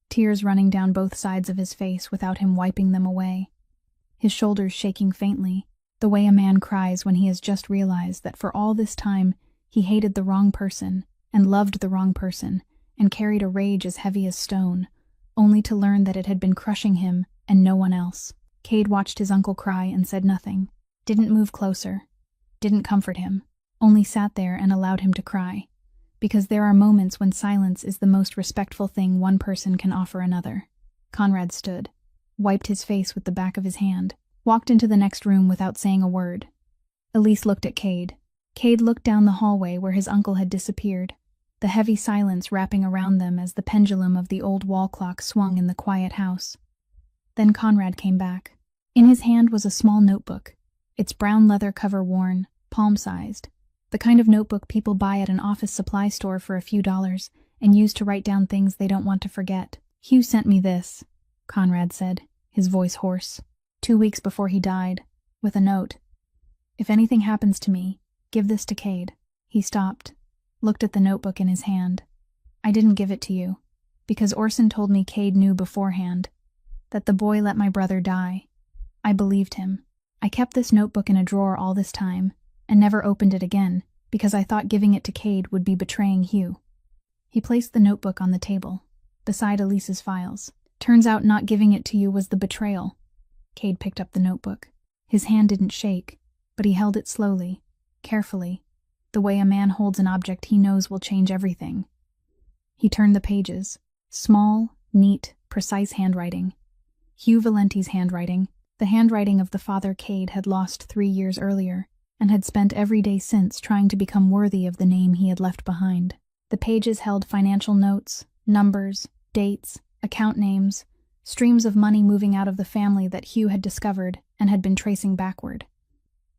tears running down both sides of his face without him wiping them away. His shoulders shaking faintly, the way a man cries when he has just realized that for all this time he hated the wrong person and loved the wrong person and carried a rage as heavy as stone, only to learn that it had been crushing him and no one else. Cade watched his uncle cry and said nothing, didn't move closer, didn't comfort him, only sat there and allowed him to cry. Because there are moments when silence is the most respectful thing one person can offer another. Conrad stood, wiped his face with the back of his hand, walked into the next room without saying a word. Elise looked at Cade. Cade looked down the hallway where his uncle had disappeared, the heavy silence wrapping around them as the pendulum of the old wall clock swung in the quiet house. Then Conrad came back. In his hand was a small notebook, its brown leather cover worn, palm-sized, the kind of notebook people buy at an office supply store for a few dollars and use to write down things they don't want to forget. "Hugh sent me this," Conrad said, his voice hoarse, 2 weeks before he died, with a note. "If anything happens to me, give this to Cade." He stopped, looked at the notebook in his hand. "I didn't give it to you, because Orson told me Cade knew beforehand, that the boy let my brother die. I believed him. I kept this notebook in a drawer all this time, and never opened it again, because I thought giving it to Cade would be betraying Hugh." He placed the notebook on the table, beside Elise's files. "Turns out not giving it to you was the betrayal." Cade picked up the notebook. His hand didn't shake, but he held it slowly, carefully, the way a man holds an object he knows will change everything. He turned the pages. Small, neat, precise handwriting. Hugh Valenti's handwriting, the handwriting of the father Cade had lost 3 years earlier, and had spent every day since trying to become worthy of the name he had left behind. The pages held financial notes, numbers, dates, account names, streams of money moving out of the family that Hugh had discovered and had been tracing backward.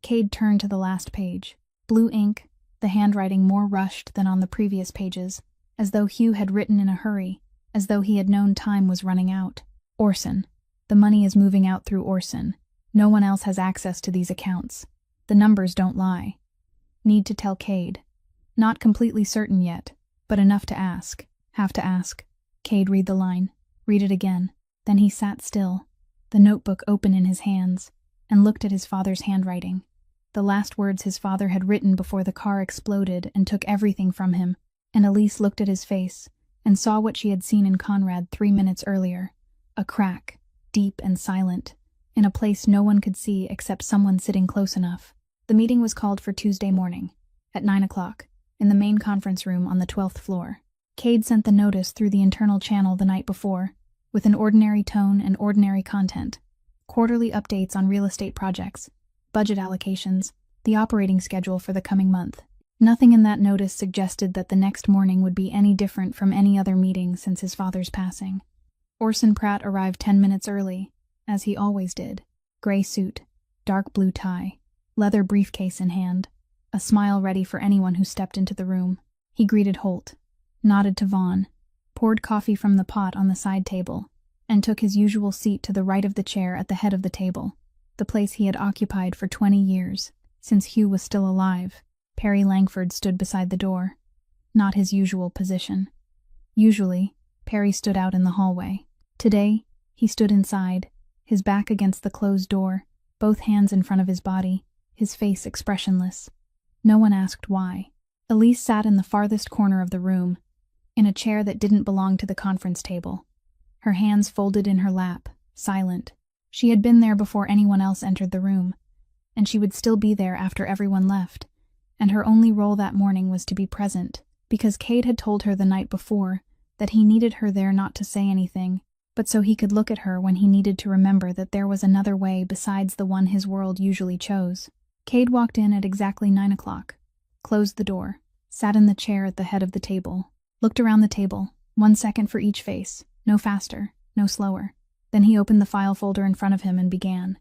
Cade turned to the last page. Blue ink, the handwriting more rushed than on the previous pages, as though Hugh had written in a hurry, as though he had known time was running out. "Orson. The money is moving out through Orson. No one else has access to these accounts. The numbers don't lie. Need to tell Cade. Not completely certain yet, but enough to ask. Have to ask." Cade read the line, read it again. Then he sat still, the notebook open in his hands, and looked at his father's handwriting. The last words his father had written before the car exploded and took everything from him, and Elise looked at his face and saw what she had seen in Conrad 3 minutes earlier. A crack, deep and silent, in a place no one could see except someone sitting close enough. The meeting was called for Tuesday morning, at 9 o'clock, in the main conference room on the 12th floor. Cade sent the notice through the internal channel the night before, with an ordinary tone and ordinary content. Quarterly updates on real estate projects, budget allocations, the operating schedule for the coming month. Nothing in that notice suggested that the next morning would be any different from any other meeting since his father's passing. Orson Pratt arrived 10 minutes early, as he always did. Gray suit, dark blue tie, leather briefcase in hand, a smile ready for anyone who stepped into the room. He greeted Holt, nodded to Vaughn, poured coffee from the pot on the side table, and took his usual seat to the right of the chair at the head of the table, the place he had occupied for 20 years, since Hugh was still alive. Perry Langford stood beside the door. Not his usual position. Usually, Perry stood out in the hallway. Today, he stood inside, his back against the closed door, both hands in front of his body, his face expressionless. No one asked why. Elise sat in the farthest corner of the room, in a chair that didn't belong to the conference table, her hands folded in her lap, silent. She had been there before anyone else entered the room, and she would still be there after everyone left, and her only role that morning was to be present, because Cade had told her the night before that he needed her there not to say anything, but so he could look at her when he needed to remember that there was another way besides the one his world usually chose. Cade walked in at exactly 9 o'clock, closed the door, sat in the chair at the head of the table, looked around the table, 1 second for each face, no faster, no slower. Then he opened the file folder in front of him and began.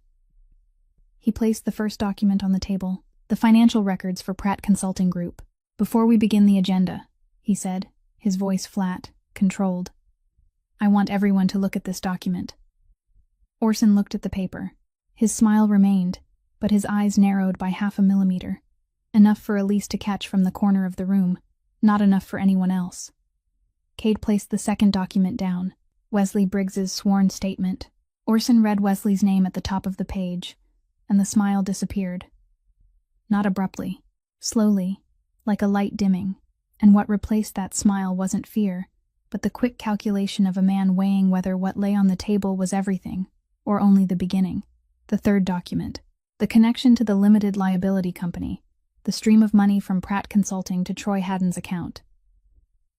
He placed the first document on the table, the financial records for Pratt Consulting Group. "Before we begin the agenda," he said, his voice flat, controlled, "I want everyone to look at this document." Orson looked at the paper. His smile remained, but his eyes narrowed by 0.5 millimeter. Enough for Elise to catch from the corner of the room, not enough for anyone else. Cade placed the second document down, Wesley Briggs's sworn statement. Orson read Wesley's name at the top of the page, and the smile disappeared. Not abruptly, slowly, like a light dimming, and what replaced that smile wasn't fear, but the quick calculation of a man weighing whether what lay on the table was everything, or only the beginning. The third document, the connection to the limited liability company, the stream of money from Pratt Consulting to Troy Haddon's account.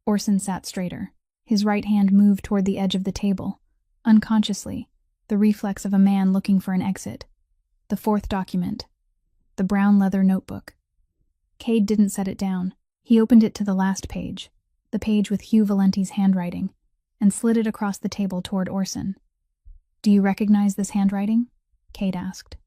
Orson sat straighter. His right hand moved toward the edge of the table, unconsciously, the reflex of a man looking for an exit. The fourth document, the brown leather notebook. Cade didn't set it down. He opened it to the last page, the page with Hugh Valenti's handwriting, and slid it across the table toward Orson. "Do you recognize this handwriting?" Cade asked.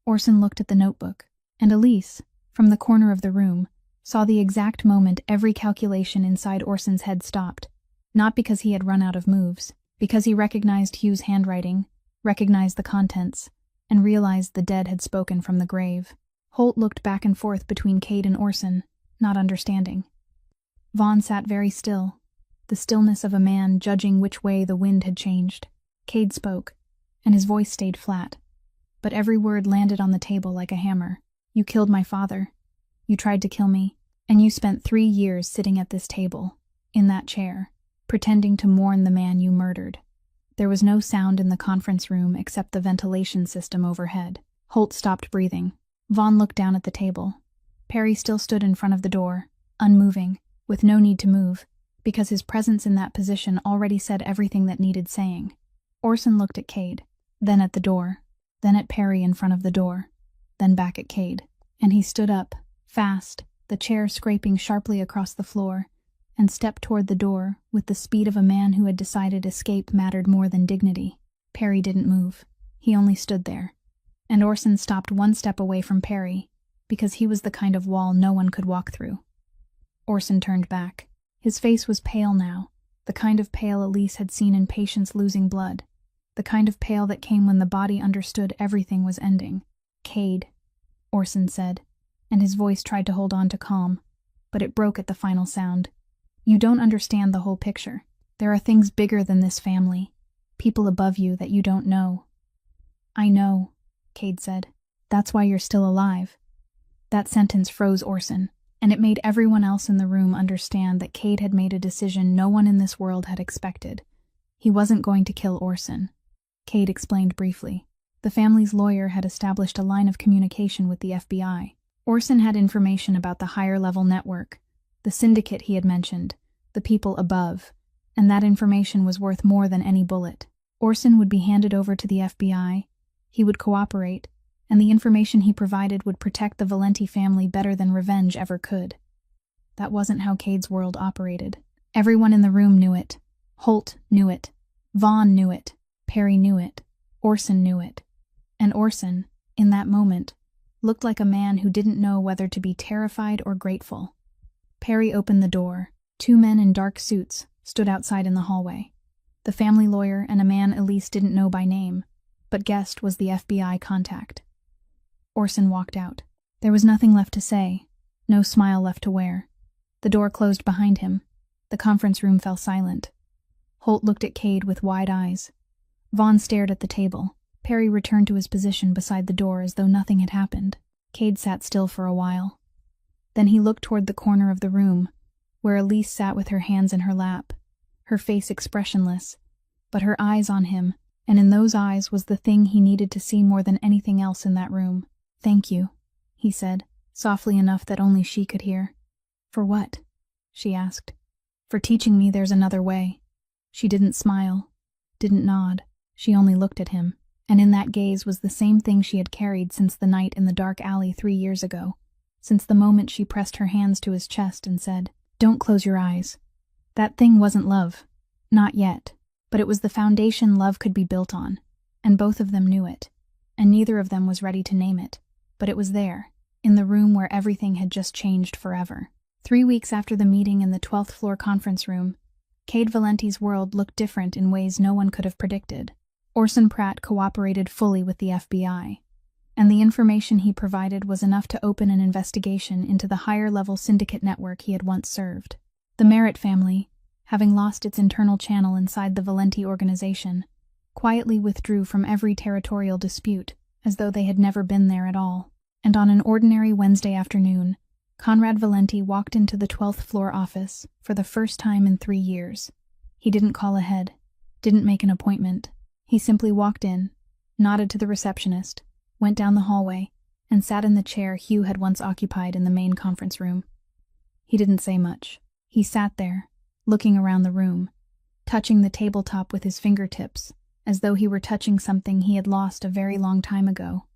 Orson looked at the notebook, and Elise, from the corner of the room, saw the exact moment every calculation inside Orson's head stopped, not because he had run out of moves, because he recognized Hugh's handwriting, recognized the contents, and realized the dead had spoken from the grave. Holt looked back and forth between Cade and Orson, not understanding. Vaughn sat very still, the stillness of a man judging which way the wind had changed. Cade spoke, and his voice stayed flat, but every word landed on the table like a hammer. "You killed my father. You tried to kill me, and you spent 3 years sitting at this table, in that chair, pretending to mourn the man you murdered." There was no sound in the conference room except the ventilation system overhead. Holt stopped breathing. Vaughn looked down at the table. Perry still stood in front of the door, unmoving, with no need to move, because his presence in that position already said everything that needed saying. Orson looked at Cade, then at the door, then at Perry in front of the door, then back at Cade, and he stood up, fast, the chair scraping sharply across the floor, and stepped toward the door with the speed of a man who had decided escape mattered more than dignity. Perry didn't move. He only stood there. And Orson stopped 1 step away from Perry, because he was the kind of wall no one could walk through. Orson turned back. His face was pale now, the kind of pale Elise had seen in patients losing blood, the kind of pale that came when the body understood everything was ending. "Cade," Orson said, and his voice tried to hold on to calm, but it broke at the final sound. "You don't understand the whole picture. There are things bigger than this family, people above you that you don't know." "I know," Cade said. "That's why you're still alive." That sentence froze Orson, and it made everyone else in the room understand that Cade had made a decision no one in this world had expected. He wasn't going to kill Orson. Cade explained briefly. The family's lawyer had established a line of communication with the FBI. Orson had information about the higher-level network, the syndicate he had mentioned, the people above, and that information was worth more than any bullet. Orson would be handed over to the FBI, he would cooperate, and the information he provided would protect the Valenti family better than revenge ever could. That wasn't how Cade's world operated. Everyone in the room knew it. Holt knew it. Vaughn knew it. Perry knew it. Orson knew it. And Orson, in that moment, looked like a man who didn't know whether to be terrified or grateful. Perry opened the door. 2 men in dark suits stood outside in the hallway. The family lawyer and a man Elise didn't know by name, but guessed was the FBI contact. Orson walked out. There was nothing left to say, no smile left to wear. The door closed behind him. The conference room fell silent. Holt looked at Cade with wide eyes. Vaughn stared at the table. Perry returned to his position beside the door as though nothing had happened. Cade sat still for a while. Then he looked toward the corner of the room, where Elise sat with her hands in her lap, her face expressionless, but her eyes on him, and in those eyes was the thing he needed to see more than anything else in that room. "Thank you," he said, softly enough that only she could hear. "For what?" she asked. For teaching me there's another way." She didn't smile, didn't nod. She only looked at him, and in that gaze was the same thing she had carried since the night in the dark alley 3 years ago, since the moment she pressed her hands to his chest and said, "Don't close your eyes." That thing wasn't love. Not yet. But it was the foundation love could be built on, and both of them knew it, and neither of them was ready to name it, but it was there, in the room where everything had just changed forever. 3 weeks after the meeting in the 12th floor conference room, Cade Valenti's world looked different in ways no one could have predicted. Orson Pratt cooperated fully with the FBI, and the information he provided was enough to open an investigation into the higher-level syndicate network he had once served. The Merritt family, having lost its internal channel inside the Valenti organization, quietly withdrew from every territorial dispute as though they had never been there at all. And on an ordinary Wednesday afternoon, Conrad Valenti walked into the 12th floor office for the first time in 3 years. He didn't call ahead, didn't make an appointment. He simply walked in, nodded to the receptionist, went down the hallway, and sat in the chair Hugh had once occupied in the main conference room. He didn't say much. He sat there, looking around the room, touching the tabletop with his fingertips, as though he were touching something he had lost a very long time ago.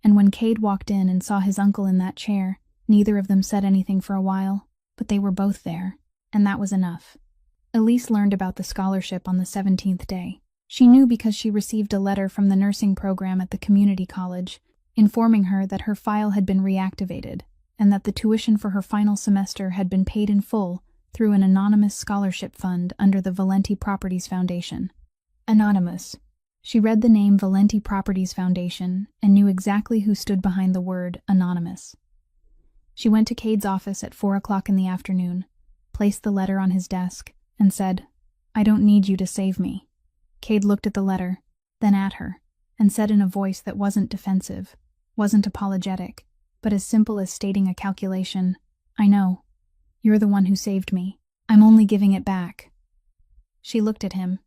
And when Cade walked in and saw his uncle in that chair, neither of them said anything for a while, but they were both there, and that was enough. Elise learned about the scholarship on the 17th day. She knew because she received a letter from the nursing program at the community college, informing her that her file had been reactivated, and that the tuition for her final semester had been paid in full through an anonymous scholarship fund under the Valenti Properties Foundation. Anonymous. She read the name Valenti Properties Foundation and knew exactly who stood behind the word anonymous. She went to Cade's office at 4 o'clock in the afternoon, placed the letter on his desk, and said, "I don't need you to save me." Cade looked at the letter, then at her, and said in a voice that wasn't defensive, wasn't apologetic, but as simple as stating a calculation, "I know. You're the one who saved me. I'm only giving it back." She looked at him,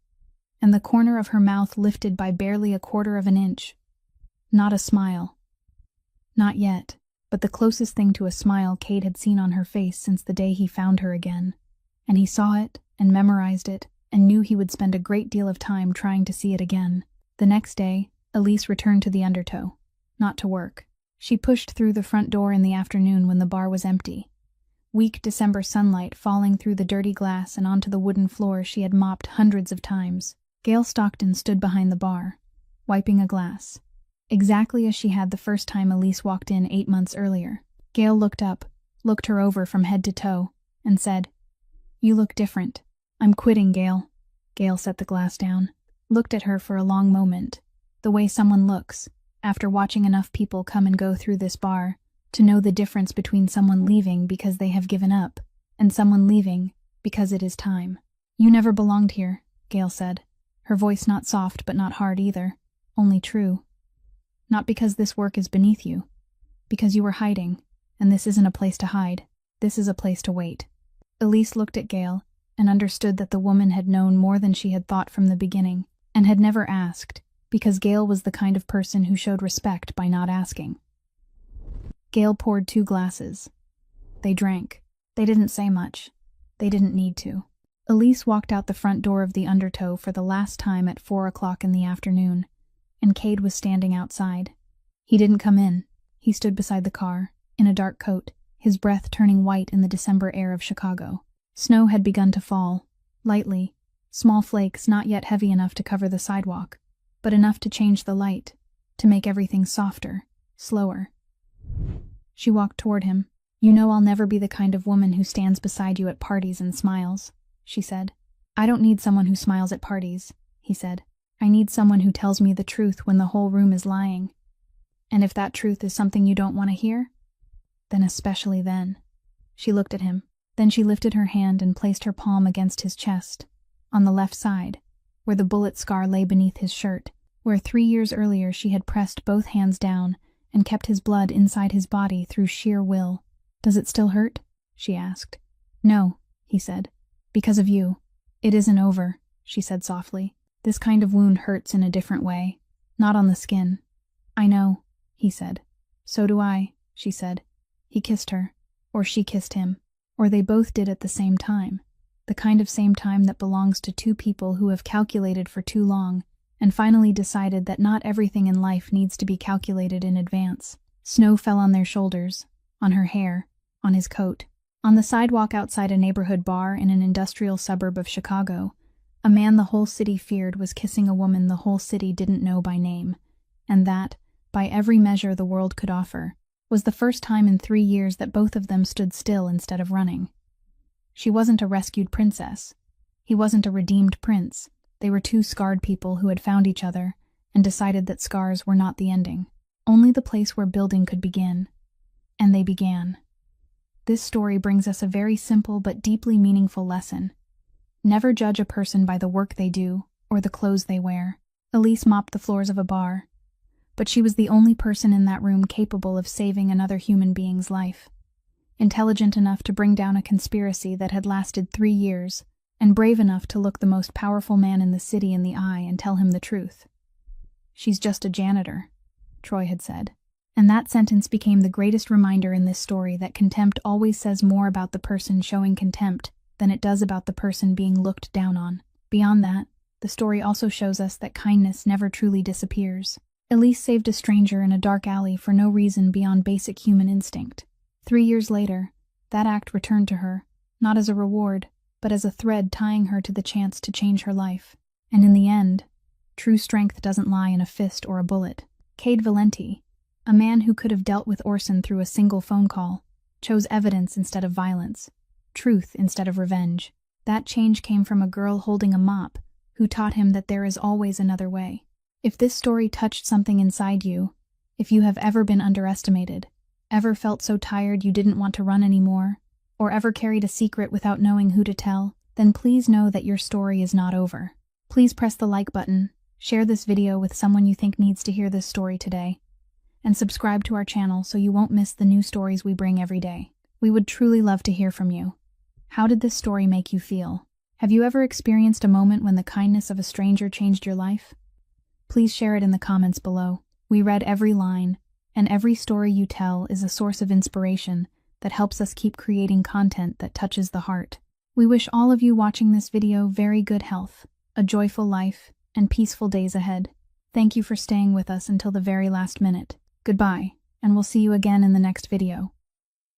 and the corner of her mouth lifted by barely 1/4 of an inch. Not a smile. Not yet, but the closest thing to a smile Cade had seen on her face since the day he found her again. And he saw it, and memorized it, and knew he would spend a great deal of time trying to see it again. The next day, Elise returned to the Undertow. Not to work. She pushed through the front door in the afternoon when the bar was empty. Weak December sunlight falling through the dirty glass and onto the wooden floor she had mopped hundreds of times. Gail Stockton stood behind the bar, wiping a glass. Exactly as she had the first time Elise walked in 8 months earlier. Gail looked up, looked her over from head to toe, and said, "You look different. I'm quitting, Gail." Gail set the glass down, looked at her for a long moment, the way someone looks, after watching enough people come and go through this bar, to know the difference between someone leaving because they have given up, and someone leaving because it is time. "You never belonged here," Gail said, her voice not soft but not hard either, only true. "Not because this work is beneath you. Because you were hiding, and this isn't a place to hide. This is a place to wait." Elise looked at Gail and understood that the woman had known more than she had thought from the beginning, and had never asked, because Gail was the kind of person who showed respect by not asking. Gail poured 2 glasses. They drank. They didn't say much. They didn't need to. Elise walked out the front door of the Undertow for the last time at 4 o'clock in the afternoon, and Cade was standing outside. He didn't come in. He stood beside the car, in a dark coat, his breath turning white in the December air of Chicago. Snow had begun to fall, lightly, small flakes not yet heavy enough to cover the sidewalk, but enough to change the light, to make everything softer, slower. She walked toward him. "You know I'll never be the kind of woman who stands beside you at parties and smiles," she said. "I don't need someone who smiles at parties," he said. "I need someone who tells me the truth when the whole room is lying. And if that truth is something you don't want to hear, then especially then." She looked at him. Then she lifted her hand and placed her palm against his chest, on the left side, where the bullet scar lay beneath his shirt, where 3 years earlier she had pressed both hands down and kept his blood inside his body through sheer will. "Does it still hurt?" she asked. "No," he said. "Because of you. It isn't over," she said softly. "This kind of wound hurts in a different way, not on the skin." "I know," he said. "So do I," she said. He kissed her, or she kissed him, or they both did at the same time, the kind of same time that belongs to two people who have calculated for too long and finally decided that not everything in life needs to be calculated in advance. Snow fell on their shoulders, on her hair, on his coat. On the sidewalk outside a neighborhood bar in an industrial suburb of Chicago, a man the whole city feared was kissing a woman the whole city didn't know by name, and that, by every measure the world could offer, was the first time in 3 years that both of them stood still instead of running. She wasn't a rescued princess. He wasn't a redeemed prince. They were two scarred people who had found each other and decided that scars were not the ending, only the place where building could begin. And they began. This story brings us a very simple but deeply meaningful lesson. Never judge a person by the work they do or the clothes they wear. Elise mopped the floors of a bar, but she was the only person in that room capable of saving another human being's life. Intelligent enough to bring down a conspiracy that had lasted 3 years, and brave enough to look the most powerful man in the city in the eye and tell him the truth. "She's just a janitor," Troy had said. And that sentence became the greatest reminder in this story that contempt always says more about the person showing contempt than it does about the person being looked down on. Beyond that, the story also shows us that kindness never truly disappears. Elise saved a stranger in a dark alley for no reason beyond basic human instinct. 3 years later, that act returned to her, not as a reward, but as a thread tying her to the chance to change her life. And in the end, true strength doesn't lie in a fist or a bullet. Cade Valenti, a man who could have dealt with Orson through a single phone call, chose evidence instead of violence, truth instead of revenge. That change came from a girl holding a mop who taught him that there is always another way. If this story touched something inside you, if you have ever been underestimated, ever felt so tired you didn't want to run anymore, or ever carried a secret without knowing who to tell, then please know that your story is not over. Please press the like button, share this video with someone you think needs to hear this story today, and subscribe to our channel so you won't miss the new stories we bring every day. We would truly love to hear from you. How did this story make you feel? Have you ever experienced a moment when the kindness of a stranger changed your life? Please share it in the comments below. We read every line, and every story you tell is a source of inspiration that helps us keep creating content that touches the heart. We wish all of you watching this video very good health, a joyful life, and peaceful days ahead. Thank you for staying with us until the very last minute. Goodbye, and we'll see you again in the next video.